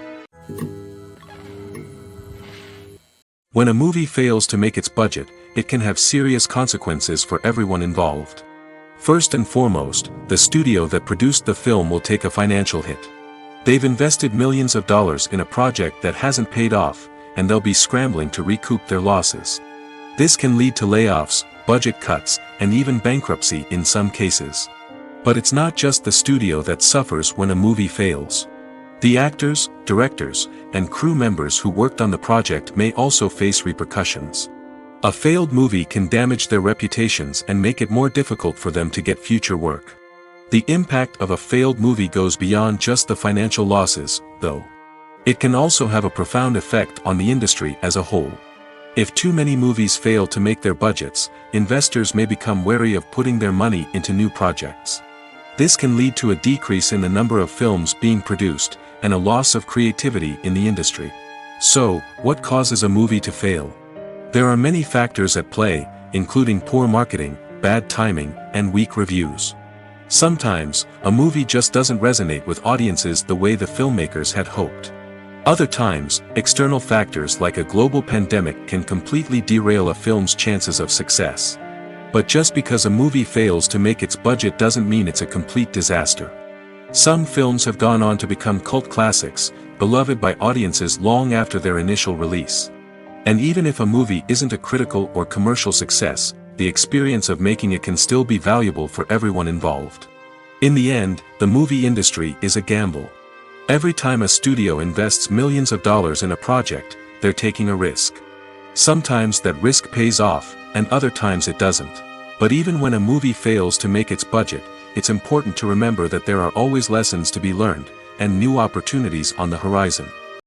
When a movie fails to make its budget, it can have serious consequences for everyone involved. First and foremost, the studio that produced the film will take a financial hit. They've invested millions of dollars in a project that hasn't paid off, and they'll be scrambling to recoup their losses. This can lead to layoffs, budget cuts, and even bankruptcy in some cases. But it's not just the studio that suffers when a movie fails. The actors, directors, and crew members who worked on the project may also face repercussions. A failed movie can damage their reputations and make it more difficult for them to get future work. The impact of a failed movie goes beyond just the financial losses, though. It can also have a profound effect on the industry as a whole. If too many movies fail to make their budgets, investors may become wary of putting their money into new projects. This can lead to a decrease in the number of films being produced, and a loss of creativity in the industry. So, what causes a movie to fail? There are many factors at play, including poor marketing, bad timing, and weak reviews. Sometimes, a movie just doesn't resonate with audiences the way the filmmakers had hoped. Other times, external factors like a global pandemic can completely derail a film's chances of success. But just because a movie fails to make its budget doesn't mean it's a complete disaster. Some films have gone on to become cult classics, beloved by audiences long after their initial release. And even if a movie isn't a critical or commercial success, the experience of making it can still be valuable for everyone involved. In the end, the movie industry is a gamble. Every time a studio invests millions of dollars in a project, they're taking a risk. Sometimes that risk pays off, and other times it doesn't. But even when a movie fails to make its budget, it's important to remember that there are always lessons to be learned, and new opportunities on the horizon.